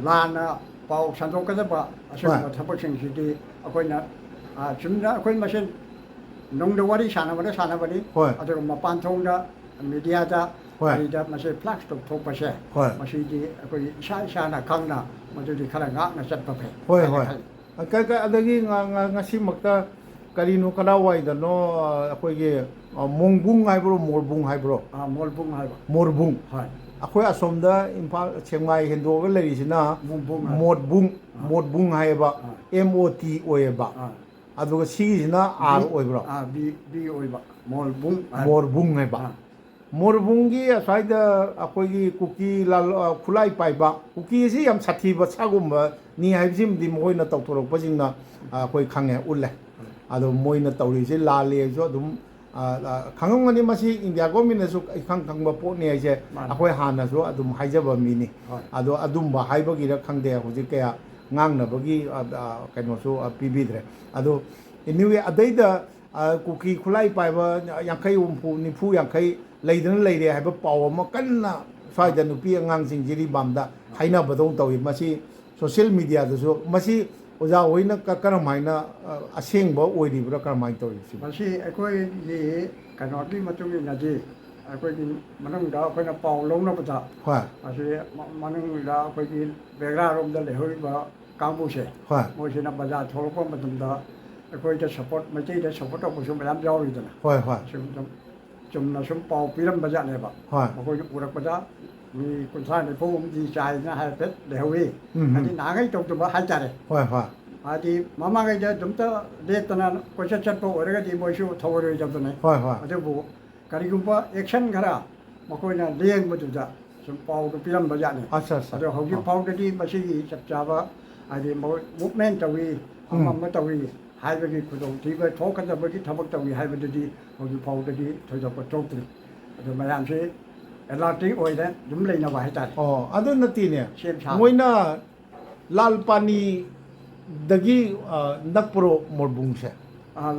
ꯂꯥꯟꯅ ꯄꯥꯎ ꯁꯟꯗꯣꯛꯀꯗꯕ ꯍꯣꯏ ꯑꯁꯤꯒꯨꯝꯕ ꯊꯕꯛꯁꯤꯡꯁꯤꯗꯤ ꯑꯩꯈꯣꯏꯅ ꯆꯨꯝꯅ ꯑꯩꯈꯣꯏ ꯃꯁꯦꯟ ꯅꯨꯡꯗ ꯋꯥꯔꯤ ꯁꯥꯟꯅꯕꯅꯤ ꯍꯣꯏ ꯑꯗꯨꯒ ꯃꯄꯥꯟ ꯊꯣꯡꯗ ꯃꯦꯗꯤꯌꯥꯗ ꯍꯣꯏ ꯀꯔꯤꯗ ꯃꯁꯤ ꯐ꯭ꯂꯥꯛꯁ ꯇꯧꯊꯣꯛꯄꯁꯦ ꯍꯣꯏ ꯃꯁꯤꯗꯤ ꯑꯩꯈꯣꯏ ꯏꯁꯥꯅ ꯈꯪꯅ ꯃꯗꯨꯗꯤ ꯈꯔ ꯉꯥꯛꯅ ꯆꯠꯄ ꯐꯩ ꯍꯣꯏ ꯍꯥꯏꯅ ꯍꯣꯏ ꯈꯜꯂꯤ ꯑꯗꯒꯤ ꯉꯁꯤꯃꯛꯇ ꯀꯔꯤꯅꯣ ꯀꯗꯥꯏꯋꯥꯏꯗꯅꯣ ꯑꯩꯈꯣꯏꯒꯤ ꯃꯣꯡꯕꯨꯡ ꯍꯥꯏꯕ꯭ꯔꯣ ꯃꯣꯔꯕꯨꯡ ꯍꯥꯏꯕ꯭ꯔꯣ ꯃꯣꯜꯕꯨꯡ ꯍꯥꯏꯕ ꯃꯣꯔꯕꯨꯡ ꯍꯣꯏ ꯑꯩꯈꯣꯏ ꯑꯁꯣꯝꯗ ꯏꯝꯐꯥꯜ ꯁꯦꯛꯃꯥꯏ ꯍꯦꯟꯗꯣꯛꯑꯒ ꯂꯩꯔꯤꯁꯤꯅ ꯃꯣꯡꯕꯨꯡ ꯍꯥꯏꯕ ꯃꯣꯠꯕꯨꯡ ꯍꯥꯏꯌꯦꯕ MOT ꯑꯣꯏꯌꯦꯕ ꯑꯥ ꯑꯗꯨꯒ ꯁꯤꯒꯤꯁꯤꯅ R ꯑꯣꯏꯕ꯭ꯔꯣ ꯕꯤ ꯑꯣꯏꯕ ꯃꯣꯜꯕꯨꯡ ꯃꯣꯔꯕꯨꯡ ꯍꯥꯏꯕ ꯃꯣꯔꯕꯨꯡꯒꯤ ꯑꯁ꯭ꯋꯥꯏꯗ ꯑꯩꯈꯣꯏꯒꯤ ꯀꯨꯀꯤ ꯈꯨꯠꯂꯥꯏ ꯄꯥꯏꯕ ꯀꯨꯀꯤ ꯑꯁꯤ ꯌꯥꯝ ꯁꯥꯊꯤꯕ ꯁꯥꯒꯨꯝꯕꯅꯤ ꯍꯥꯏꯕꯁꯤꯃꯗꯤ ꯃꯈꯣꯏꯅ ꯇꯧꯊꯣꯔꯛꯄꯁꯤꯡꯅ ꯑꯩꯈꯣꯏ ꯈꯪꯉꯦ ꯎꯠꯂꯦ ꯑꯗꯣ ꯃꯣꯏꯅ ꯇꯧꯔꯤꯁꯦ ꯂꯥꯜꯂꯦꯁꯨ ꯑꯗꯨꯝ ꯈꯪꯉꯝꯒꯅꯤ ꯃꯁꯤ ꯏꯟꯗꯤꯌꯥ ꯒꯣꯔꯃꯦꯟꯅꯁꯨ ꯏꯈꯪ ꯈꯪꯕ ꯄꯣꯠꯅꯤ ꯍꯥꯏꯁꯦ ꯑꯩꯈꯣꯏ ꯍꯥꯟꯅꯁꯨ ꯑꯗꯨꯝ ꯍꯥꯏꯖꯕ ꯃꯤꯅꯤ ꯑꯗꯣ ꯑꯗꯨꯝꯕ ꯍꯥꯏꯕꯒꯤꯔ ꯈꯪꯗꯦ ꯍꯧꯖꯤꯛ ꯀꯌꯥ ꯉꯥꯡꯅꯕꯒꯤ ꯀꯩꯅꯣꯁꯨ ꯄꯤꯕꯤꯗ꯭ರೆ ꯑꯗꯣ ꯑꯦꯅꯤꯋꯦ ꯑꯗꯩꯗ ꯀꯨꯀꯤ ꯈꯨꯠꯂꯥꯏ ꯄꯥꯏꯕ 50 ꯍꯨꯝꯐꯨ ꯅꯤꯐꯨ ꯌꯥꯡꯈꯩ ꯂꯩꯗꯅ ꯂꯩꯔꯦ ꯍꯥꯏꯕ ꯄꯥꯎ ꯑꯃ ꯀꯟꯅ ꯁ꯭ꯋꯥꯏꯗ ꯅꯨꯄꯤ ꯑꯉꯥꯡꯁꯤꯡ ꯖꯤꯔꯤꯕꯥꯝꯗ ꯍꯥꯏꯅꯕꯗꯧ ꯇꯧꯏ ꯃꯁꯤ ꯁꯣꯁꯤꯌꯦꯜ ꯃꯤꯗꯤꯌꯥꯗꯁꯨ ꯃꯁꯤ ꯑꯣꯖꯥ ꯍꯣꯏꯅ ꯀꯔꯝꯍꯥꯏꯅ ꯑꯁꯦꯡꯕ ꯑꯣꯏꯔꯤꯕ꯭ꯔꯥ ꯀꯔꯝꯍꯥꯏꯅ ꯇꯧꯔꯤ ꯁꯤ ꯃꯁꯤ ꯑꯩꯈꯣꯏꯒꯤ ꯀꯩꯅꯣꯒꯤ ꯃꯇꯨꯡ ꯏꯟꯅꯗꯤ ꯑꯩꯈꯣꯏꯒꯤ ꯃꯅꯨꯡꯗ ꯑꯩꯈꯣꯏꯅ ꯄꯥꯎ ꯂꯧꯅꯕꯗ ဟွာ ꯑꯁꯤ ꯃꯅꯨꯡꯗ ꯑꯩꯈꯣꯏꯒꯤ ꯕꯦꯒ꯭ꯔꯥꯔꯣꯝꯗ ꯂꯩꯍꯧꯔꯤꯕ ꯀꯥꯡꯕꯨꯁꯦ ဟွာ ꯃꯣꯏꯁꯤꯅ ꯕꯖꯥꯔ ꯊꯣꯛꯂꯛꯄ ꯃꯇꯝꯗ ꯑꯩꯈꯣꯏꯗ ꯁꯞꯄꯣꯔꯠ ꯃꯩꯇꯩꯗ ꯁꯞꯄꯣꯔꯠ ꯇꯧꯕꯁꯨ ꯃꯌꯥꯝ ꯌꯥꯎꯔꯤꯗꯅ ဟွာဟွာ ꯆꯨꯝꯅ ꯁꯨꯝ ꯄꯥꯎ ꯄꯤꯔꯝꯕ ꯖꯥꯠꯅꯦꯕ ဟွာ ꯃꯈꯣꯏꯅ ꯎꯔꯛꯄꯗ ꯃꯤ 30-40 ꯆꯥꯏꯗꯅ ꯍꯥꯏꯐꯦꯠ ꯂꯩꯍꯧꯋꯤ ꯎꯝ. ꯍꯥꯏꯗꯤ ꯅꯍꯥꯟꯈꯩ ꯇꯧꯗꯕ ꯍꯥꯏꯇꯥꯔꯦ ဟွာဟွာ ꯍꯥꯏꯗꯤ ꯃꯃꯥꯡꯉꯩꯗ ꯑꯗꯨꯝꯇ ꯂꯦꯞꯇꯅ ꯀꯣꯏꯆꯠ ꯆꯠꯄ ꯑꯣꯏꯔꯒꯗꯤ ꯃꯣꯏꯁꯨ ꯊꯧꯑꯣꯏꯔꯣꯏꯗꯕꯅꯤ ဟွာဟွာ ꯑꯗꯨꯕꯨ ꯀꯔꯤꯒꯨꯝꯕ ꯑꯦꯛꯁꯟ ꯈꯔ ꯃꯈꯣꯏꯅ ꯂꯦꯡꯕꯗꯨꯗ ꯁꯨꯝ ꯄꯥꯎꯗꯨ ꯄꯤꯔꯝꯕ ꯖꯥꯠꯅꯤ အဆာဆာ ꯑꯗꯣ ꯍꯧꯖꯤꯛ ꯐꯥꯎꯗꯗꯤ ꯃꯁꯤꯒꯤ ꯆꯞ ꯆꯥꯕ ꯍꯥꯏꯗꯤ ꯃꯨꯞꯃꯦꯟ ꯇꯧꯏ ꯑꯃ ꯑꯃ ꯇꯧꯏ ꯍꯥꯏꯕꯒꯤ ꯈꯨꯗꯣꯡꯊꯤꯕ ꯊꯣꯛꯀꯗꯕꯒꯤ ꯊꯕꯛ ꯇꯧꯏ ꯍꯥꯏꯕꯗꯨꯗꯤ ꯍꯧꯖꯤꯛ ꯐꯥꯎꯗꯗꯤ ꯊꯣꯏꯗꯣꯛꯄ ꯊꯣꯛꯇ꯭ꯔꯤ ꯑꯗꯣ ꯃꯌꯥꯝꯁꯤ ꯑꯦꯂꯥꯔꯇꯤ ꯑꯣꯏꯔꯦ ꯑꯗꯨꯝ ꯂꯩꯅꯕ ꯍꯥꯏꯇꯥꯔꯦ อ๋อಅದು ನತ್ತೀನೆ เชี่ยวชาญ ಮೊಯ್ನ ಲಾಲ್ ಪಾನಿ ದಗಿ ನಕ್ಪುರೋ ಮೊರ್ಬುಂಗ್ಸೆ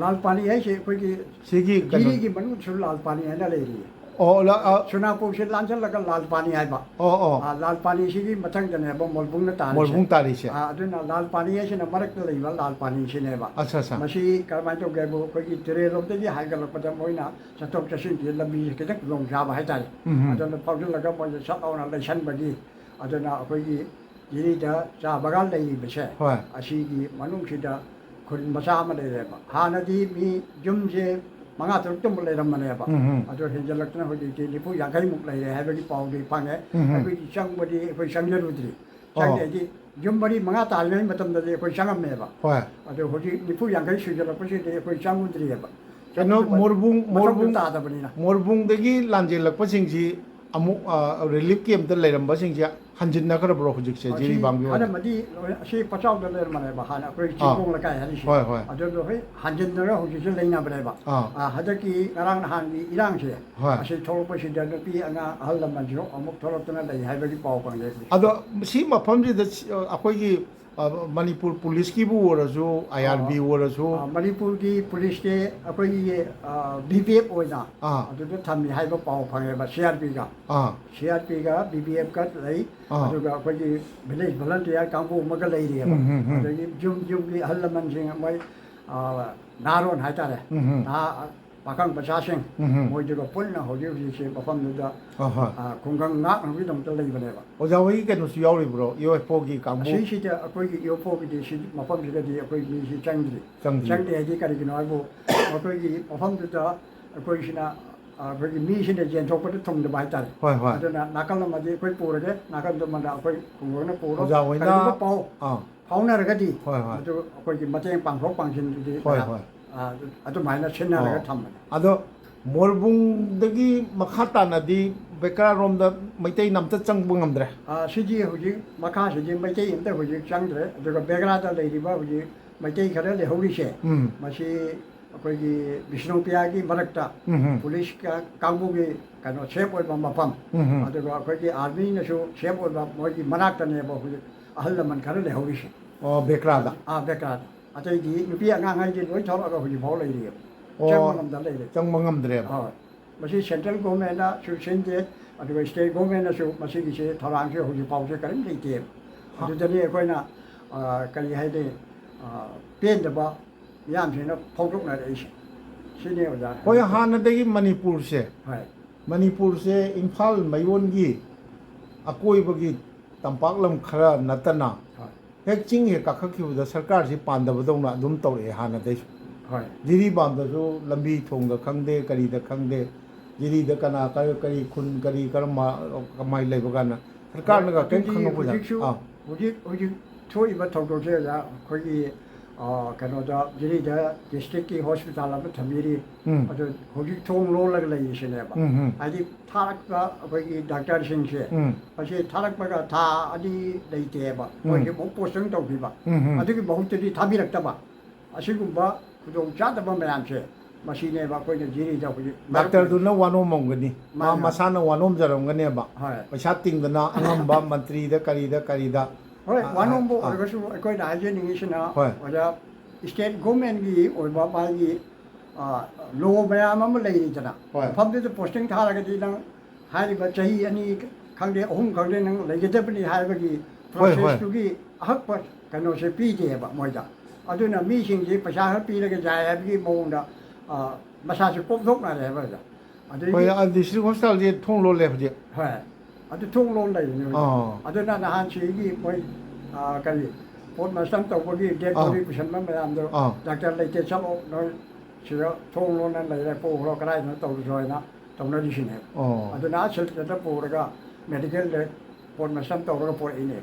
ꯂꯥꯜ ꯄꯥꯅꯤ ꯍꯥꯏꯁꯦ ꯑꯩꯈꯣꯏꯒꯤ ಸಿಗಿ ꯖꯤರಿꯒꯤ ꯃꯅꯨꯡꯗꯁꯨ ꯂꯥꯜ ꯄꯥꯅꯤ ꯍꯥꯏꯅ ꯂꯩꯔꯤ อ๋อละ ꯁꯨꯅꯥꯄꯨꯔꯁꯤ ꯂꯥꯟꯁꯤꯜꯂꯒ ꯂꯥꯜ ꯄꯥꯅꯤ ꯍꯥꯏꯕ อ๋ออ๋อ ꯂꯥꯜ ꯄꯥꯅꯤꯁꯤꯒꯤ ꯃꯊꯪꯗꯅꯦꯕ ꯃꯣꯜꯕꯨꯡꯅ ꯇꯥꯔꯤꯁꯦ มอร์บุงตาริเช ꯑꯗꯨꯅ ꯂꯥꯜ ꯄꯥꯅꯤ ꯍꯥꯏꯁꯤꯅ ꯃꯔꯛꯇ ꯂꯩꯕ ꯂꯥꯜ ꯄꯥꯅꯤꯁꯤꯅꯦꯕ อัศา ꯃꯁꯤ ꯀꯔꯝꯍꯥꯏꯅ ꯇꯧꯒꯦꯕꯨ ꯑꯩꯈꯣꯏꯒꯤ ꯇꯨꯔꯦꯜꯂꯣꯝꯗꯒꯤ ꯍꯥꯏꯒꯠꯂꯛꯄꯗ ꯃꯣꯏꯅ ꯆꯠꯊꯣꯛ ꯆꯠꯁꯤꯟꯒꯤ ꯂꯝꯕꯤꯁꯦ ꯈꯤꯇꯪ ꯈꯨꯗꯣꯡꯆꯥꯕ ꯍꯥꯏꯇꯥꯔꯦ ꯑꯗꯨꯅ ꯐꯥꯎꯖꯤꯜꯂꯒ ꯃꯣꯏꯁꯦ ꯁꯠ ꯂꯥꯎꯅ ꯂꯩꯁꯟꯕꯒꯤ ꯑꯗꯨꯅ ꯑꯩꯈꯣꯏꯒꯤ ꯖꯤꯔꯤꯗ ꯆꯥ ꯕꯒꯥꯟ ꯂꯩꯔꯤꯕꯁꯦ はい ꯑꯁꯤꯒꯤ ꯃꯅꯨꯡꯁꯤꯗ ꯈꯨꯟ ꯃꯆꯥ ꯑꯃ ꯂꯩꯔꯦꯕ ꯍꯥꯟꯅꯗꯤ ꯃꯤ ꯌꯨꯝꯁꯦ 5-6ꯇꯨꯝꯕ ꯂꯩꯔꯝꯕꯅꯦꯕ ꯑꯗꯣ ꯍꯦꯟꯖꯜꯂꯛꯇꯅ ꯍꯧꯖꯤꯛꯇꯤ 90-50ꯃꯨꯛ ꯂꯩꯔꯦ ꯍꯥꯏꯕꯒꯤ ꯄꯥꯎꯗꯤ ꯐꯪꯉꯦ ꯑꯩꯈꯣꯏꯒꯤ ꯆꯪꯕꯗꯤ ꯑꯩꯈꯣꯏ ꯆꯪꯖꯔꯨꯗ꯭ರಿ ꯆꯪꯗꯦꯗꯤ ꯌꯨꯝ 4-5 ꯇꯥꯔꯤꯉꯩ ꯃꯇꯝꯗꯗꯤ ꯑꯩꯈꯣꯏ ꯆꯪꯉꯝꯃꯦꯕ হয় ꯑꯗꯣ ꯍꯧꯖꯤꯛ 90-50 ꯁꯨꯖꯜꯂꯛꯄꯁꯤꯗꯤ ꯑꯩꯈꯣꯏ ꯆꯪꯉꯨꯗ꯭ꯔꯤꯑꯕ ကနိုမော်ဘုံမော်ဘုံ ꯇꯥꯗꯕꯅꯤꯅ မော်ဘုံဒဂီလန်ဂျေလꯛပစင်ကြီးအမှုရီလစ်ကမ်တလေရမ်ဘစင်ကြီးဟန်ဂျင်နခရဘရခဂျစ်ချေဂျီရီဘန်ဘီဝ 하나마디 아시 빠짜오들 레르만에 봐 하나 그 지공을 가야 하듯이 헐, 헐. 아저도 회 한진들을 혹시 레이나 버려 봐 아. 하저기 나랑 한이 이랑시 헐. 아시 토로버시 되는 비 아가 할라만 줘 어묵 토로트나 레이 하이버기 빠오광 레 အဲ့တော့စီမဖမ်းစီအခွေကြီးမနီပူပလစ်ကီဘူဝရဇို IRB ဝရဇို मणिपुरकी पुलिस के अखोई BPF ओइना हाँ। अदुदो थम्मी हाइबो पाउ फंगेबा CRP का အာ CRP का BPF का लई हाँ। अदुगा अखोई विलेज वॉलंटियर कांगू मगा लई रे अदुगी जुम की हल्लमन सिंह मोय नारोन हाइतारे ना पाखंग बचासिंग मोय जुगा पुन्ना होजि होजि से मफमदुदा ဟာဟာ खुंगंग नाक नबि दमत लईबनेबा အိုဇာဝီကဲနိုစီရောက်နေဘရော UFO ကြီးကံဘူ ꯑꯁꯤꯁꯤꯗ ꯑꯩꯈꯣꯏꯒꯤ ꯏꯌꯣꯄꯣꯒꯤꯗꯤ ꯁꯤ ꯃꯐꯝꯁꯤꯗꯗꯤ ꯑꯩꯈꯣꯏ ꯃꯤꯁꯤ ꯆꯪꯗ꯭ꯔꯤ ꯆꯪꯗ꯭ꯔꯤ. ꯆꯪꯗꯦ ꯍꯥꯏꯗꯤ ꯀꯔꯤꯒꯤꯅꯣ ꯍꯥꯏꯕꯨ ꯑꯩꯈꯣꯏꯒꯤ ꯃꯐꯝꯗꯨꯗ ꯑꯩꯈꯣꯏꯁꯤꯅ ꯑꯩꯈꯣꯏꯒꯤ ꯃꯤꯁꯤꯅ ꯌꯦꯟꯊꯣꯛꯄꯗ ꯊꯨꯡꯗꯕ ꯍꯥꯏꯇꯥꯔꯦ ဟွိုင်ဟွိုင် ꯑꯗꯨꯅ ꯅꯥꯀꯜ ꯑꯃꯗꯤ ꯑꯩꯈꯣꯏ ꯄꯨꯔꯒꯦ ꯅꯥꯀꯜ ꯑꯃꯗ ꯑꯩꯈꯣꯏ ꯈꯨꯡꯒꯪꯅ ꯄꯨꯔꯣ ꯑꯣꯖꯥ ꯍꯣꯏꯅ ꯀꯔꯤꯒꯨꯝꯕ ꯄꯥꯎ အာ ꯐꯥꯎꯅꯔꯒꯗꯤ ꯍꯣꯏ ꯍꯣꯏ. ꯑꯗꯨ ꯑꯩꯈꯣꯏꯒꯤ ꯃꯇꯦꯡ ꯄꯥꯡꯊꯣꯛ ꯄꯥꯡꯁꯤꯟꯗꯨꯗꯤ ꯍꯣꯏ ꯃꯌꯥꯝ, ꯍꯣꯏ. ꯑꯗꯨꯃꯥꯏꯅ ꯁꯤꯟꯅꯔꯒ ꯊꯝꯕꯅꯤ အဲ့တော့မော်ဘုံဒဂီမခတ်တာနဒီဘေကာရောမ်ဒမိတ်နမ်တချန်ဘငမ်ဒရ ꯁꯤꯒꯤ ꯍꯧꯖꯤꯛ ꯃꯈꯥꯁꯤꯗꯤ ꯃꯩꯇꯩ ꯑꯃꯇ ꯍꯧꯖꯤꯛ ꯆꯪꯗ꯭ꯔꯦ ꯑꯗꯨꯒ ꯕꯦꯒ꯭ꯔꯥꯗ ꯂꯩꯔꯤꯕ ꯍꯧꯖꯤꯛ ꯃꯩꯇꯩ ꯈꯔ ꯂꯩꯍꯧꯔꯤꯁꯦ อืม ꯃꯁꯤ ꯑꯩꯈꯣꯏꯒꯤ ꯕꯤꯁꯅꯨꯄꯤꯌꯥꯒꯤ ꯃꯔꯛꯇ ꯄꯨꯂꯤꯁꯀ ꯀꯥꯡꯕꯨꯒꯤ ꯀꯩꯅꯣ ꯁꯦꯞ ꯑꯣꯏꯕ ꯃꯐꯝ ꯑꯗꯨꯒ ꯑꯩꯈꯣꯏꯒꯤ ꯑꯥꯔꯃꯤꯅꯁꯨ ꯁꯦꯞ ꯑꯣꯏꯕ ꯃꯣꯏꯒꯤ ꯃꯅꯥꯛꯇꯅꯦꯕ ꯍꯧꯖꯤꯛ ꯑꯍꯜ ꯂꯃꯟ ꯈꯔ ꯂꯩꯍꯧꯔꯤꯁꯦ အော်ဘေကရာဒါ ꯕꯦꯀ꯭ꯔꯥꯗ ꯑꯇꯩꯗꯤ ꯅꯨꯄꯤ ꯑꯉꯥꯡꯉꯩꯗꯤ ꯂꯣꯏ ꯊꯣꯛꯂꯛꯑꯒ ꯍꯧꯖꯤꯛꯐꯥꯎ ꯂꯩꯔꯤꯑꯕ အော် ꯆꯪꯕ ꯉꯝꯗ ꯂꯩꯔꯦ ចង់မငမ်ဒရ ꯍꯣꯏ ꯃꯁꯤ ꯁꯦꯟꯇ꯭ꯔꯦꯜ ꯒꯣꯔꯃꯦꯟꯅꯁꯨ ꯁꯤꯟꯗꯦ ꯑꯗꯨꯒ ꯁ꯭ꯇꯦꯠ ꯒꯣꯔꯃꯦꯟꯅꯁꯨ ꯃꯁꯤꯒꯤꯁꯦ ꯊꯧꯔꯥꯡꯁꯦ ꯍꯧꯖꯤꯛ ꯐꯥꯎꯁꯦ ꯀꯔꯤꯝ ꯂꯩꯇꯦꯕ ꯑꯗꯨꯗꯅꯤ ꯑꯩꯈꯣꯏꯅ ꯀꯔꯤ ꯍꯥꯏꯗꯤ ꯄꯦꯟꯗꯕ ꯃꯤꯌꯥꯝꯁꯤꯅ ꯐꯣꯡꯗꯣꯛꯅꯔꯛꯏꯁꯦ ꯁꯤꯅꯤ ꯑꯣꯖꯥ ဟိုဟာနဒဂီမနီပူရှေ ꯍꯣꯏ မနီပူရှေအင်ဖာလ်မိုင်ဝွန်ဂီအကိုိဘဂီတမ်ပတ်လမ်ခရာနတနာ ꯍꯣꯏ ꯍꯦꯛ ꯆꯤꯡ ꯍꯦꯛ ꯀꯥꯈꯠꯈꯤꯕꯗ ꯁꯔꯀꯥꯔꯁꯤ ꯄꯥꯟꯗꯕꯗꯧꯅ ꯑꯗꯨꯝ ꯇꯧꯔꯛꯑꯦ ꯍꯥꯟꯅꯗꯩꯁꯨ ꯍꯣꯏ ꯖꯤꯔꯤꯕꯥꯝꯗꯁꯨ ꯂꯝꯕꯤ ꯊꯣꯡꯗ ꯈꯪꯗꯦ ꯀꯔꯤꯗ ꯈꯪꯗꯦ ꯖꯤꯔꯤꯗ ꯀꯅꯥ ꯀꯔꯤ ꯈꯨꯟ ꯀꯔꯤ ꯀꯔꯝꯕ ꯀꯃꯥꯏꯅ ꯂꯩꯕ ꯀꯥꯟꯗ ꯁꯔꯀꯥꯔꯅꯒ ꯀꯔꯤꯝ ꯈꯪꯉꯛꯄꯗ ꯍꯧꯖꯤꯛꯁꯨ ꯍꯧꯖꯤꯛ ꯊꯣꯛꯏꯕ ꯊꯧꯗꯣꯛꯁꯦ ꯑꯣꯖꯥ ꯑꯩꯈꯣꯏꯒꯤ ꯀꯩꯅꯣꯗ ꯖꯤꯔꯤꯗ ꯗꯤꯁꯇ꯭ꯔꯤꯛꯀꯤ ꯍꯣꯁꯄꯤꯇꯥꯜ ꯑꯃ ꯊꯝꯕꯤꯔꯤ ꯑꯗꯨ ꯍꯧꯖꯤꯛ ꯊꯣꯡ ꯂꯣꯜꯂꯒ ꯂꯩꯔꯤꯁꯤꯅꯦꯕ ꯍꯥꯏꯗꯤ ꯊꯥꯔꯛꯄ ꯑꯩꯈꯣꯏꯒꯤ ꯗꯥꯛꯇꯔꯁꯤꯡꯁꯦ ꯃꯁꯤ ꯊꯥꯔꯛꯄꯒ ꯊꯥ 2 ꯂꯩꯇꯦꯕ ꯃꯣꯏꯁꯦ ꯑꯃꯨꯛ ꯄꯣꯁꯇꯤꯡ ꯇꯧꯈꯤꯕ ꯑꯗꯨꯒꯤ ꯃꯍꯨꯠꯇꯗꯤ ꯊꯥꯕꯤꯔꯛꯇꯕ ꯑꯁꯤꯒꯨꯝꯕ ꯈꯨꯗꯣꯡ ꯆꯥꯗꯕ ꯃꯌꯥꯝꯁꯦ ꯃꯁꯤꯅꯦꯕ ꯑꯩꯈꯣꯏꯅ ꯖꯤꯔꯤꯗ ꯍꯧꯖꯤꯛ ꯗꯥꯛꯇꯔꯗꯨꯅ ꯋꯥꯅꯣꯝꯃꯝꯒꯅꯤ ꯃꯥ ꯃꯥꯅꯤ. ꯃꯁꯥꯅ ꯋꯥꯅꯣꯝꯖꯔꯝꯒꯅꯦꯕ ꯍꯣꯏ ꯄꯩꯁꯥ ꯇꯤꯡꯗꯅ ꯑꯉꯝꯕ ꯃꯟꯇ꯭ꯔꯤꯗ ꯀꯔꯤꯗ ꯍꯣꯏ ꯋꯥꯅꯣꯝꯕꯨ ꯑꯣꯏꯔꯒꯁꯨ ꯑꯩꯈꯣꯏꯅ ꯍꯥꯏꯖꯅꯤꯡꯉꯤꯁꯤꯅ ꯍꯣꯏ. ꯑꯣꯖꯥ ꯏꯁꯇꯦꯠ ꯒꯣꯔꯃꯦꯟꯒꯤ ꯑꯣꯏꯕ ꯃꯥꯒꯤ ꯂꯣ ꯃꯌꯥꯝ ꯑꯃ ꯂꯩꯔꯤꯗꯅ ꯍꯣꯏ. ꯃꯐꯝꯗꯨꯗ ꯄꯣꯁꯇꯤꯡ ꯊꯥꯔꯒꯗꯤ ꯅꯪ ꯍꯥꯏꯔꯤꯕ ꯆꯍꯤ 2 ꯈꯪꯗꯦ 3 ꯈꯪꯗꯦ ꯅꯪ ꯂꯩꯒꯗꯕꯅꯤ ꯍꯥꯏꯕꯒꯤ ꯍꯣꯏ, ꯍꯣꯏ. ꯄ꯭ꯔꯣꯁꯦꯁꯇꯨꯒꯤ ꯑꯍꯛꯄ ꯀꯩꯅꯣꯁꯦ ꯄꯤꯗꯦꯕ ꯃꯣꯏꯗ ꯑꯗꯨꯅ ꯃꯤꯁꯤꯡꯁꯤ ꯄꯩꯁꯥ ꯈꯔ ꯄꯤꯔꯒ ꯌꯥꯏ ꯍꯥꯏꯕꯒꯤ ꯃꯑꯣꯡꯗ ꯃꯁꯥꯁꯦ ꯀꯣꯝꯊꯣꯛꯅꯔꯦꯕ ꯑꯣꯖꯥ ꯍꯣꯏ ꯗꯤꯁꯇ꯭ꯔꯤꯛ ꯍꯣꯁꯄꯤꯇꯥꯜꯁꯦ ꯊꯣꯡ ꯂꯣꯜꯂꯦ ꯍꯧꯖꯤꯛ ꯍꯣꯏ ꯑꯗꯨ ꯊꯣꯡ ꯂꯣꯟ ꯂꯩꯕꯅꯦ ꯑꯥ ꯑꯗꯨꯅ ꯅꯍꯥꯟ ꯁꯤꯒꯤ ꯃꯣꯏ ꯀꯔꯤ ꯄꯣꯠ ꯃꯁꯇꯪ ꯇꯧꯕꯒꯤ ꯗꯦꯠ ꯕꯣꯗꯤ ꯄꯨꯁꯟꯕ ꯃꯌꯥꯝꯗꯣ ꯗꯥꯛꯇꯔ ꯂꯩꯇꯦ ꯆꯠꯂꯣ ꯅꯣꯏ ꯁꯤꯗ ꯊꯣꯡ ꯂꯣꯟꯅ ꯂꯩꯔꯦ ꯄꯨꯈ꯭ꯔꯣ ꯀꯗꯥꯏꯗꯅꯣ ꯇꯧꯔꯁꯨ ꯍꯥꯏꯅ ꯇꯧꯅꯔꯤꯁꯤꯅꯦꯕ ꯑꯗꯨꯅ ꯁꯤꯜꯆꯔꯗ ꯄꯨꯔꯒ ꯃꯦꯗꯤꯀꯦꯜꯗ ꯄꯣꯠ ꯃꯁꯇꯪ ꯇꯧꯔꯒ ꯄꯨꯔꯛꯏꯅꯦ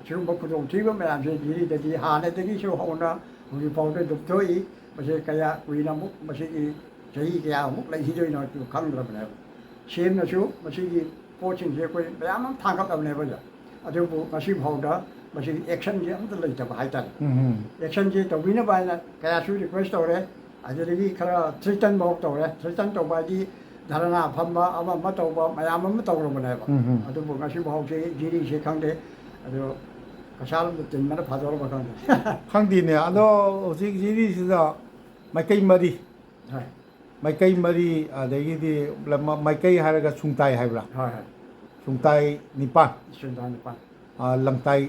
ꯁꯤꯒꯨꯝꯕ ꯈꯨꯗꯣꯡꯊꯤꯕ ꯃꯌꯥꯝꯁꯦ ꯖꯤꯔꯤꯗꯗꯤ ꯍꯥꯟꯅꯗꯒꯤꯁꯨ ꯍꯧꯅ ꯍꯧꯖꯤꯛ ꯐꯥꯎꯗ ꯑꯗꯨꯝ ꯊꯣꯛꯏ ꯃꯁꯤ ꯀꯌా ꯀꯨꯏꯅ ꯑꯃꯨꯛ ꯃꯁꯤꯒꯤ ꯆꯍꯤ ꯀꯌꯥꯃꯨꯛ ꯂꯩꯈꯤꯗꯣꯏꯅꯣ ꯑꯗꯨ ꯈꯪꯗ꯭ꯔꯕꯅꯦꯕ ꯁꯦꯝꯅꯁꯨ ꯃꯁꯤꯒꯤ ꯄꯣꯠꯁꯤꯡꯁꯦ ꯑꯩꯈꯣꯏ ꯃꯌꯥꯝ ꯑꯃ ꯊꯥꯡꯒꯠꯂꯕꯅꯦꯕ ꯑꯗꯨꯕꯨ ꯉꯁꯤ ꯐꯥꯎꯗ ꯃꯁꯤꯒꯤ ꯑꯦꯛꯁꯟꯁꯦ ꯑꯝꯇ ꯂꯩꯇꯕ ꯍꯥꯏꯇꯥꯔꯦ ꯑꯦꯛꯁꯟꯁꯦ ꯇꯧꯕꯤꯅꯕ ꯍꯥꯏꯅ ꯀꯌꯥꯁꯨ ꯔꯤꯀ꯭ꯋꯦꯁ ꯇꯧꯔꯦ ꯑꯗꯨꯗꯒꯤ ꯈꯔ ꯊ꯭ꯔꯤꯇꯟꯐꯥꯎ ꯇꯧꯔꯦ ꯊ꯭ꯔꯤꯇꯟ ꯇꯧꯕ ꯍꯥꯏꯗꯤ ꯙꯔꯅꯥ ꯐꯝꯕ ꯑꯃ ꯇꯧꯕ ꯃꯌꯥꯝ ꯑꯃ ꯇꯧꯔꯕꯅꯦꯕ ꯑꯗꯨꯕꯨ ꯉꯁꯤ ꯐꯥꯎꯁꯦ ꯖꯤꯔꯤꯁꯦ ꯈꯪꯗꯦ ꯑꯗꯨ ꯀꯁꯥꯔꯣꯝꯗ ꯇꯤꯟꯕꯅ ꯐꯥꯗꯧꯔꯕ ꯈꯪꯗꯦ ꯈꯪꯗꯦꯅꯦ ꯑꯗꯣ ꯍꯧꯖꯤꯛ ꯖꯤꯔꯤꯁꯤꯗ ꯃꯥꯏꯀꯩ ꯃꯔꯤ ꯍꯣꯏ ꯃꯥꯏꯀꯩ ꯃꯔꯤ ꯑꯗꯒꯤꯗꯤ ꯃꯥꯏꯀꯩ ꯍꯥꯏꯔꯒ ꯁꯨꯡꯇꯥꯏ ꯍꯥꯏꯕ꯭ꯔꯥ ꯍꯣꯏ ꯍꯣꯏ ꯁꯨꯡꯇꯥꯏ ꯅꯤꯄꯥꯟ ꯁꯨꯡꯇꯥꯏ ꯅꯤꯄꯥꯟ ꯂꯝꯇꯥꯏ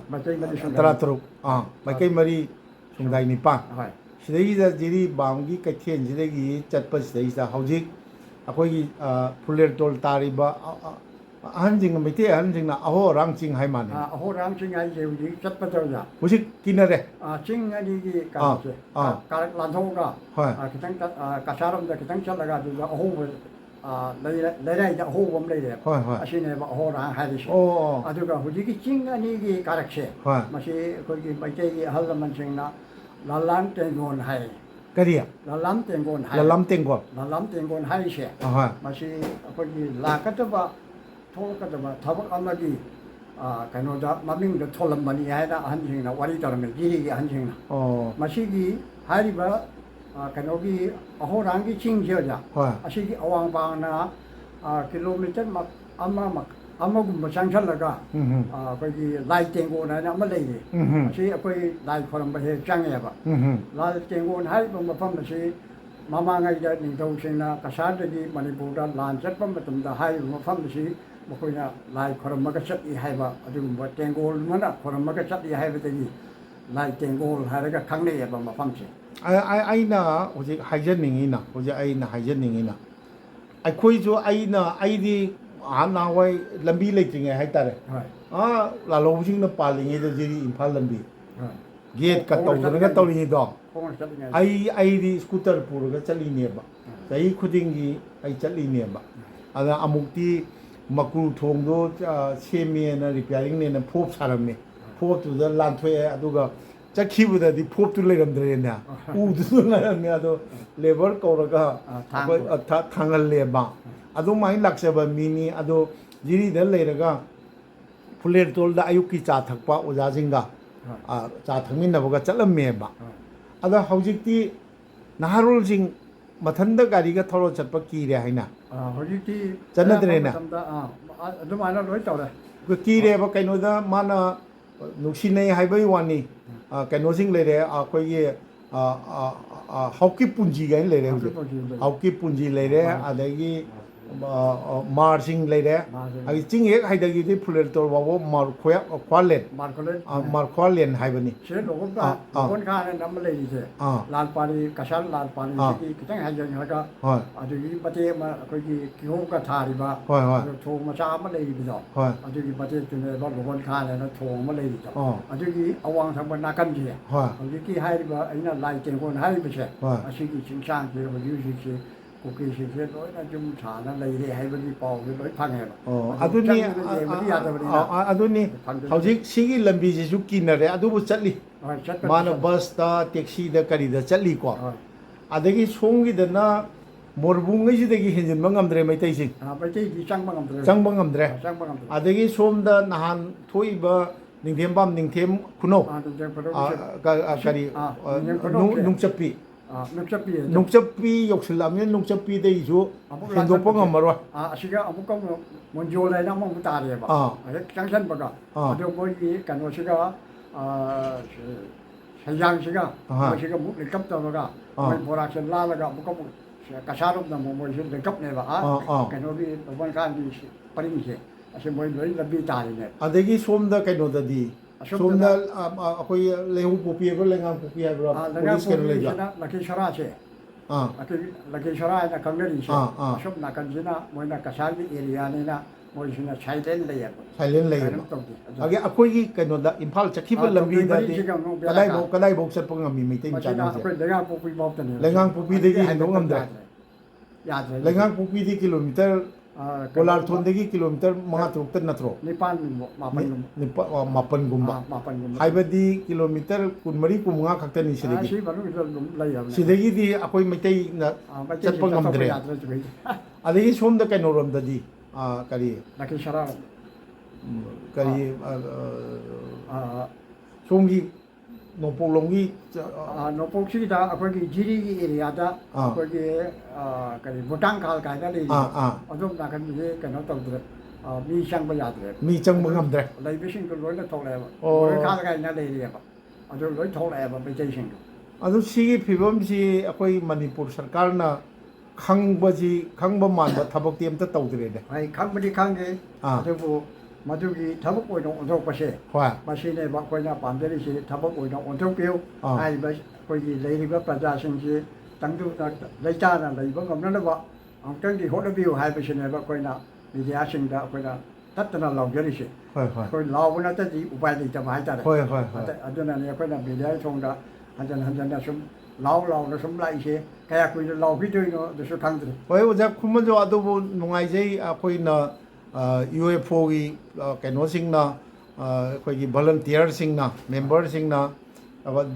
ꯃꯩꯇꯩ ꯃꯔꯤ ꯁꯨꯡꯇꯥꯏ ꯇꯔꯥ ꯇꯔꯨꯛ ꯃꯥꯏꯀꯩ ꯃꯔꯤ ꯁꯨꯡꯇꯥꯏ ꯅꯤꯄꯥꯟ ꯍꯣꯏ ꯁꯤꯗꯩꯁꯤꯗ ꯖꯤꯔꯤꯕꯥꯝꯒꯤ ꯀꯩꯊꯦꯜꯁꯤꯗꯒꯤ ꯆꯠꯄꯁꯤꯗꯩꯁꯤꯗ ꯍꯧꯖꯤꯛ ꯑꯩꯈꯣꯏꯒꯤ ꯐꯨꯂꯦꯔꯇꯣꯜ ꯇꯥꯔꯤꯕ ꯑꯍꯟꯁꯤꯡ ꯃꯩꯇꯩ ꯑꯍꯟꯁꯤꯡꯅ ꯑꯍꯣ ꯑꯔꯥꯡ ꯆꯤꯡ ꯍꯥꯏ ꯃꯥꯟꯅꯦ ꯑꯍꯣꯔꯥꯡ ꯆꯤꯡ ꯍꯥꯏꯁꯦ ꯍꯧꯖꯤꯛ ꯆꯠꯄꯗ ꯍꯧꯖꯤꯛ ꯀꯤꯅꯔꯦ ꯆꯤꯡ ꯑꯅꯤꯒꯤ ꯀꯩꯅꯣꯁꯦ ꯀꯥꯔꯛ ꯂꯥꯟꯊꯣꯛꯑꯒ ꯍꯣꯏ ꯈꯤꯇꯪ ꯀꯁꯥꯔꯣꯝꯗ ꯈꯤꯇꯪ ꯆꯠꯂꯒ ꯑꯗꯨꯗ ꯑꯍꯣꯡꯕ ꯂꯩꯔꯥꯏꯗ ꯑꯍꯣꯡꯕ ꯑꯃ ꯂꯩꯔꯦꯕ ꯍꯣꯏ ꯍꯣꯏ ꯑꯁꯤꯅꯦꯕ ꯑꯍꯣꯔꯥꯡ ꯍꯥꯏꯔꯤꯁꯦ ꯑꯣ ꯑꯗꯨꯒ ꯍꯧꯖꯤꯛꯀꯤ ꯆꯤꯡ ꯑꯅꯤꯒꯤ ꯀꯥꯔꯛꯁꯦ ꯍꯣꯏ ꯃꯁꯤ ꯑꯩꯈꯣꯏꯒꯤ ꯃꯩꯇꯩꯒꯤ ꯑꯍꯜ ꯂꯃꯟꯁꯤꯡꯅ ꯂꯥꯂꯥꯝ ꯇꯦꯡꯒꯣꯟ ꯍꯥꯏ ꯀꯔꯤ ꯂꯥꯂꯥꯝ ꯇꯦꯡꯒꯣꯟ ꯍꯥꯏ ꯂꯂꯝ ꯇꯦꯡꯒꯣꯜ ꯂꯥꯂꯥꯝ ꯇꯦꯡꯒꯣꯟ ꯍꯥꯏꯔꯤꯁꯦ ꯑꯍꯣꯏ ꯃꯁꯤ ꯑꯩꯈꯣꯏꯒꯤ ꯂꯥꯛꯀꯗꯕ ꯊꯣꯛꯂꯛꯀꯗꯕ ꯊꯕꯛ ꯑꯃꯒꯤ ꯀꯩꯅꯣꯗ ꯃꯃꯤꯡꯗ ꯊꯣꯜꯂꯝꯕꯅꯤ ꯍꯥꯏꯅ ꯑꯍꯟꯁꯤꯡꯅ ꯋꯥꯔꯤ ꯇꯧꯔꯝꯃꯤ ꯖꯤꯔꯤꯒꯤ ꯑꯍꯟꯁꯤꯡꯅ ꯑꯣ ꯃꯁꯤꯒꯤ ꯍꯥꯏꯔꯤꯕ ꯀꯩꯅꯣꯒꯤ ꯑꯍꯣꯔꯥꯡꯒꯤ ꯆꯤꯡꯁꯦ ꯑꯣꯖꯥ ꯍꯣꯏ ꯑꯁꯤꯒꯤ ꯑꯋꯥꯡꯕꯥꯡꯅ ꯀꯤꯂꯣꯃꯤꯇꯔ ꯑꯃꯒꯨꯝꯕ ꯆꯪꯁꯜꯂꯒ ꯑꯩꯈꯣꯏꯒꯤ ꯂꯥꯏ ꯇꯦꯡꯒꯣꯟ ꯍꯥꯏꯅ ꯑꯃ ꯂꯩꯔꯤ ꯑꯁꯤ ꯑꯩꯈꯣꯏ ꯂꯥꯏ ꯈꯣꯏꯔꯝꯕ ꯍꯦꯛ ꯆꯪꯉꯦꯕ ꯂꯥꯏ ꯇꯦꯡꯒꯣꯟ ꯍꯥꯏꯔꯤꯕ ꯃꯐꯝ ꯑꯁꯤ ꯃꯃꯥꯡꯉꯩꯗ ꯅꯤꯡꯊꯧꯁꯤꯡꯅ ꯀꯁꯥꯔꯗꯒꯤ ꯃꯅꯤꯄꯨꯔꯗ ꯂꯥꯟ ꯆꯠꯄ ꯃꯇꯝꯗ ꯍꯥꯏꯔꯤꯕ ꯃꯐꯝ ꯑꯁꯤ ꯃꯈꯣꯏꯅ ꯂꯥꯏ ꯈꯣꯏꯔꯝꯃꯒ ꯆꯠꯂꯤ ꯍꯥꯏꯕ ꯑꯗꯨꯒꯨꯝꯕ ꯇꯦꯡꯒꯣꯜ ꯑꯃꯅ ꯈꯣꯏꯔꯝꯃꯒ ꯆꯠꯂꯤ ꯍꯥꯏꯕꯗꯒꯤ ꯂꯥꯏ ꯇꯦꯡꯒꯣꯜ ꯍꯥꯏꯔꯒ ꯈꯪꯅꯩꯑꯕ ꯃꯐꯝꯁꯦ ꯑꯩꯅ ꯍꯧꯖꯤꯛ ꯍꯥꯏꯖꯅꯤꯡꯉꯤꯅ ꯑꯩꯈꯣꯏꯁꯨ ꯑꯩꯗꯤ ꯅꯍꯥꯟꯋꯥꯏ ꯂꯝꯕꯤ ꯂꯩꯇ꯭ꯔꯤꯉꯩ ꯍꯥꯏꯇꯥꯔꯦ ꯍꯣꯏ ꯂꯥꯜꯍꯧꯕꯁꯤꯡꯅ ꯄꯥꯜꯂꯤꯉꯩꯗ ꯖꯤꯔꯤ ꯏꯝꯐꯥꯜ ꯂꯝꯕꯤ ꯍꯣꯏ ꯒꯦꯠꯀ ꯇꯧꯗꯅꯒ ꯇꯧꯔꯤꯉꯩꯗꯣ ꯈꯣꯡꯅ ꯆꯠꯂꯤꯉꯩ ꯑꯩꯗꯤ ꯁ꯭ꯀꯨꯇꯔ ꯄꯨꯔꯒ ꯆꯠꯂꯤꯅꯦꯕ ꯆꯍꯤ ꯈꯨꯗꯤꯡꯒꯤ ꯑꯩ ꯆꯠꯂꯤꯅꯦꯕ ꯑꯗ ꯑꯃꯨꯛꯇꯤ ꯃꯀ꯭ꯔꯨ ꯊꯣꯡꯗꯣ ꯁꯦꯝꯃꯦꯅ ꯔꯤꯄꯤꯌꯥꯔꯤꯡꯅꯦꯅ ꯐꯣꯞ ꯁꯥꯔꯝꯃꯦ ꯐꯣꯞꯇꯨꯗ ꯂꯥꯟꯊꯣꯛꯑꯦ ꯑꯗꯨꯒ ꯆꯠꯈꯤꯕꯗꯗꯤ ꯐꯣꯞꯇꯨ ꯂꯩꯔꯝꯗ꯭ꯔꯦꯅꯦ ꯎꯗꯨꯁꯨ ꯂꯩꯔꯝꯃꯦ ꯑꯗꯣ ꯂꯦꯕꯔ ꯀꯧꯔꯒ ꯑꯩꯈꯣꯏ ꯊꯥꯡꯍꯜꯂꯦꯕ ꯑꯗꯨꯃꯥꯏꯅ ꯂꯥꯛꯆꯕ ꯃꯤꯅꯤ ꯑꯗꯣ ꯖꯤꯔꯤꯗ ꯂꯩꯔꯒ ꯐꯨꯂꯦꯔꯇꯣꯜꯗ ꯑꯌꯨꯛꯀꯤ ꯆꯥ ꯊꯛꯄ ꯑꯣꯖꯥꯁꯤꯡꯒ ꯆꯥ ꯊꯛꯃꯤꯟꯅꯕꯒ ꯆꯠꯂꯝꯃꯦꯕ ꯑꯗꯣ ꯍꯧꯖꯤꯛꯇꯤ ꯅꯍꯥꯔꯣꯜꯁꯤꯡ ꯃꯊꯟꯇ ꯒꯥꯔꯤꯒ ꯊꯧꯔ ꯆꯠꯄ ꯀꯤꯔꯦ ꯍꯥꯏꯅ ꯍꯧꯖꯤꯛꯇꯤ ꯆꯠꯅꯗ꯭ꯔꯦꯅꯦ ꯃꯇꯝꯗ ꯑꯗꯨꯃꯥꯏꯅ ꯂꯣꯏ ꯇꯧꯔꯦ ꯀꯤꯔꯦꯕ ꯀꯩꯅꯣꯗ ꯃꯥꯅ ꯅꯨꯡꯁꯤꯅꯩ ꯍꯥꯏꯕꯒꯤ ꯋꯥꯅꯤ ꯀꯩꯅꯣꯁꯤꯡ ꯂꯩꯔꯦ ꯑꯩꯈꯣꯏꯒꯤ ꯍꯥꯎꯀꯤ ꯄꯨꯟꯖꯤ ꯀꯥꯏꯅ ꯂꯩꯔꯦ ꯍꯧꯖꯤꯛ ꯍꯥꯎꯀꯤ ꯄꯨꯟꯖꯤ ꯂꯩꯔꯦ ꯑꯗꯒꯤ ꯃꯥꯔꯁꯤꯡ ꯂꯩꯔꯦ ꯍꯥꯏꯗꯤ ꯆꯤꯡ ꯍꯦꯛ ꯍꯥꯏꯗꯒꯤꯗꯤ ꯐꯨꯂꯦꯔꯇꯣꯜ ꯐꯥꯎꯕ ꯃꯥꯔꯈ꯭ꯋꯥꯂꯦꯟ ꯍꯥꯏꯕꯅꯤ ꯁꯤꯗ ꯂꯣꯡꯒꯣꯟ ꯈꯥꯅ ꯑꯃ ꯂꯩꯔꯤꯁꯦ ꯂꯥꯜ ꯄꯥꯔꯤ ꯀꯁꯥꯔ ꯂꯥꯜ ꯄꯥꯔꯤꯗꯒꯤ ꯈꯤꯇꯪ ꯍꯥꯏꯖꯤꯜꯂꯒ ꯑꯗꯨꯒꯤ ꯃꯇꯦꯛ ꯑꯃ ꯑꯩꯈꯣꯏꯒꯤ ꯀꯤꯍꯣꯝꯒ ꯊꯥꯔꯤꯕ ꯑꯗꯨ ꯊꯣꯡ ꯃꯆꯥ ꯑꯃ ꯂꯩꯔꯤꯕꯗꯣ ꯑꯗꯨꯒꯤ ꯃꯇꯦꯛꯇꯨꯅꯦꯕ ꯂꯣꯡꯒꯣꯟ ꯈꯥꯅ ꯊꯣꯡ ꯑꯃ ꯂꯩꯔꯤꯗꯣ ꯑꯗꯨꯒꯤ ꯑꯋꯥꯡ ꯊꯪꯕ ꯅꯥꯀꯟꯁꯦ ꯍꯧꯖꯤꯛꯀꯤ ꯍꯥꯏꯔꯤꯕ ꯑꯩꯅ ꯂꯥꯏ ꯇꯦꯡꯒꯣꯟ ꯍꯥꯏꯔꯤꯕꯁꯦ ꯑꯁꯤꯒꯤ ꯆꯤꯡꯁꯥꯡꯁꯦ ꯍꯧꯖꯤꯛꯁꯦ ꯀꯨꯀꯤꯁꯤꯡꯁꯦ ꯂꯣꯏꯅ ꯌꯨꯝ ꯁꯥꯅ ꯂꯩꯔꯦ ꯍꯥꯏꯕꯒꯤ ꯄꯥꯎꯁꯦ ꯂꯣꯏ ꯐꯪꯉꯦꯕ ꯑꯗꯨꯅꯤ ꯍꯧꯖꯤꯛ ꯁꯤꯒꯤ ꯂꯝꯕꯤꯁꯤꯁꯨ ꯀꯤꯅꯔꯦ ꯑꯗꯨꯕꯨ ꯆꯠꯂꯤ ꯃꯥꯅ ꯕꯁꯇ ꯇꯦꯛꯁꯤꯗ ꯀꯔꯤꯗ ꯆꯠꯂꯤꯀꯣ ꯑꯗꯒꯤ ꯁꯣꯝꯒꯤꯗꯅ ꯃꯣꯔꯕꯨꯡꯉꯩꯁꯤꯗꯒꯤ ꯍꯦꯟꯖꯤꯟꯕ ꯉꯝꯗ꯭ꯔꯦ ꯃꯩꯇꯩꯁꯤꯡ ꯃꯩꯇꯩꯗꯤ ꯆꯪꯕ ꯉꯝꯗ꯭ꯔꯦ ꯑꯗꯒꯤ ꯁꯣꯝꯗ ꯅꯍꯥꯟ ꯊꯣꯛꯏꯕ ꯅꯤꯡꯊꯦꯝꯕꯥꯝ ꯅꯤꯡꯊꯦꯝ ꯈꯨꯅꯧ ꯀꯔꯤ ꯅꯨꯡꯆꯞꯄꯤ ꯅꯨꯡꯆꯞꯄꯤ ꯌꯧꯁꯤꯜꯂꯛꯑꯕꯅꯤꯅ ꯅꯨꯡꯆꯞꯄꯤꯗꯒꯤꯁꯨ ꯍꯦꯟꯗꯣꯛꯄ ꯉꯝꯃꯔꯣꯏ ꯑꯁꯤꯒ ꯑꯃꯨꯛꯀ ꯃꯣꯟꯖꯣꯜ ꯍꯥꯏꯅ ꯑꯃꯨꯛ ꯇꯥꯔꯦꯕ ꯍꯦꯛ ꯆꯪꯁꯟꯕꯒ ꯑꯗꯨ ꯃꯣꯏꯒꯤ ꯀꯩꯅꯣꯁꯤꯒ ꯁꯩꯖꯥꯡꯁꯤꯒ ꯃꯣꯏꯁꯤꯒ ꯑꯃꯨꯛ ꯂꯤꯡꯀꯞ ꯇꯧꯔꯒ ꯃꯣꯏ ꯕꯣꯔꯥꯛꯁꯦ ꯂꯥꯜꯂꯒ ꯑꯃꯨꯛꯀ ꯀꯁꯥꯔꯣꯝꯗ ꯑꯃꯨꯛ ꯃꯣꯏꯁꯦ ꯂꯤꯡꯀꯞꯅꯦꯕ ꯀꯩꯅꯣꯒꯤ ꯂꯣꯡꯒꯣꯟꯈꯥꯟꯒꯤ ꯄꯔꯤꯡꯁꯦ ꯑꯁꯤ ꯃꯣꯏ ꯂꯣꯏ ꯂꯝꯕꯤ ꯇꯥꯔꯤꯅꯦ ꯑꯗꯒꯤ ꯁꯣꯝꯗ ꯀꯩꯅꯣꯗꯗꯤ ꯁꯣꯝꯗ ꯑꯩꯈꯣꯏ ꯂꯩꯍꯧ ꯄꯣꯛꯄꯤ ꯍꯥꯏꯕ꯭ꯔꯥ ꯂꯩꯉꯥꯡ ꯄꯣꯛꯄꯤ ꯍꯥꯏꯕ꯭ꯔꯥ ꯄꯨꯂꯤꯁ ꯀꯩꯅꯣ ꯂꯩꯕ꯭ꯔꯥ ꯂꯛꯈꯤ ꯁꯔꯥꯁꯦ Lagi Sarai Kangari, Ah. Shop Nakanjina, Moina Kasali area Nina, Moisina Chaitan layer. silent lay agi akoi kano da imphal chakhiba lambi da di kadai bok chat pang mi meeting channel je Lengang Pupi Bopton. lengang pupi de gi hendo ngam da Yadre. lengang pupi di kilometer kolar thon de gi kilometer manga truk tan natro Nipan Mapan. mapan gumba Mapan. haibadi kilometer kunmari kumnga khakta ni sidegi She Baru layer. sidegi di akoi meeting na chat pang ngam dre adegi som da kano rom da di kari Lagi Sarai. kari somgi nopolongi Nopokshida, Akwagi Jiri area, Akwagi Butang Kal Kaida, although Nakan cannot talk to me Shang Bayadre. mi chang mangam dre Like wishing to learn the tall level. Or Kalga area. Although Lloyd told ever vegetation. adu sigi phibam si akoi manipur sarkar na khangba man ba thabak ti amta tawdre de I company Kangi, Madugi Tabak Oil on Topase. hwa Machine Bakoina Pandari, Tabak Oil on Tokyo. I was for the Lady Bapajasin, Tangu Laitana, Labor of Nanava, on 20 Hotabio, Hibation ever Koina, with the Ashing Dakona, Tatana Logerishi. hwa For Lawanati, Ubadi Tamata. hwa I don't know, Kona Bidia Tonga, and then some Lao, some like here, Kayak with the Law video, the country. hoi oja khumajo adu nungai jai akoi na UFO gi kano sing na koi gi volunteer sing na member sing na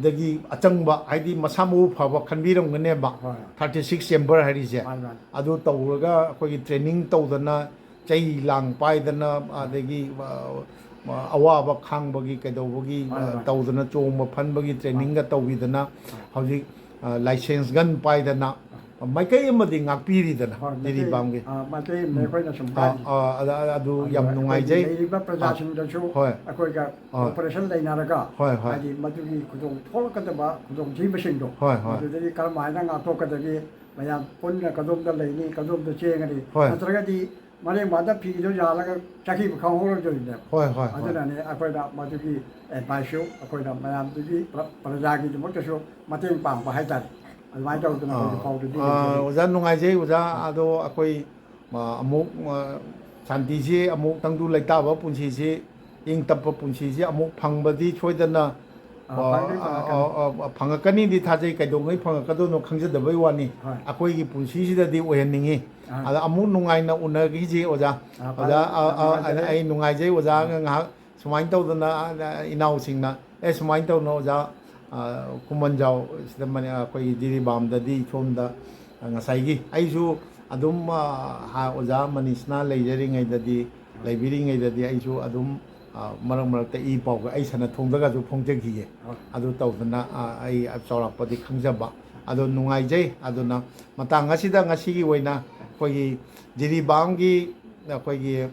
dagi achangba haidi masamu phaba khanbiram ngane ba 36 chamber hari je adu tawraga koi gi training tawdana chai lang pai dana adagi awa ba khang bagi kedawagi tawdana chongba phan bagi training ga tawidana hauji license gan pai dana maikai amadi ngakpiri dana diri bamge Makai Mekoina some adu yam nungai jai Prajashin the show, a quick operation de Naraga, I did Matuki Kudong Tolkataba, Kudong Jibashindo, the Kalmana, Tokatagi, Mayam Punga Kadum the Lady, Kadum the Changari, Tragadi, Mane Mother Pido Jalaga, Chaki Kahoro doing them. Other than I put up Matuki and Pasho, I put up Mayam Tuki, Prajaki, the motor show, Matin Pam, Bahaitan. oja nungai jai oja ado akoi amuk santi ji amuk tangdu laita ba punsi ji ing tap punsi ji amuk phangbadi choidana phangakani di thajai kaidongai phangakado no khangjabai wani akoi gi punsi ji da di oheningi ada amuk nungai na unagi ji oja ai nungai jai oja nga sumain tawdana inau singna sumain tawna oja kumanjau sidamani akoi diri bam da di chomda ngasai gi aisu adum ha oja manisna leijari ngai da di leibiri ngai da di aisu adum marang marak ta I pau ga ai sana thongda ga ju phongjagi ge adu tawdana ai chawrak padi khangjaba adu nungai jai aduna matang asida ngasi gi oina koi diri bam gi koi gi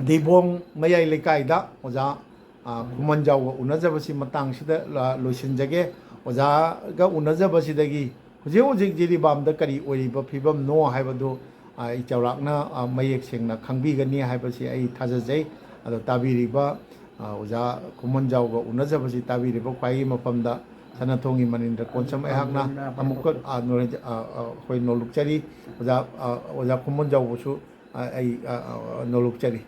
dibong mayai lekai da oja kumanjau unajabasi matang sida loisinjage oja ga unajabasi dagi huje huje jiri bam da kari oiba phibam no haibadu ai chawrakna mayek sengna khangbi gani haibasi ai thajajai ado tabiriba oja kumanjau ga unajabasi tabiriba khwai mapamda sanathongi manindra konsam ai hakna amuk khoi nolukchari oja kumanjau busu ai nolukchari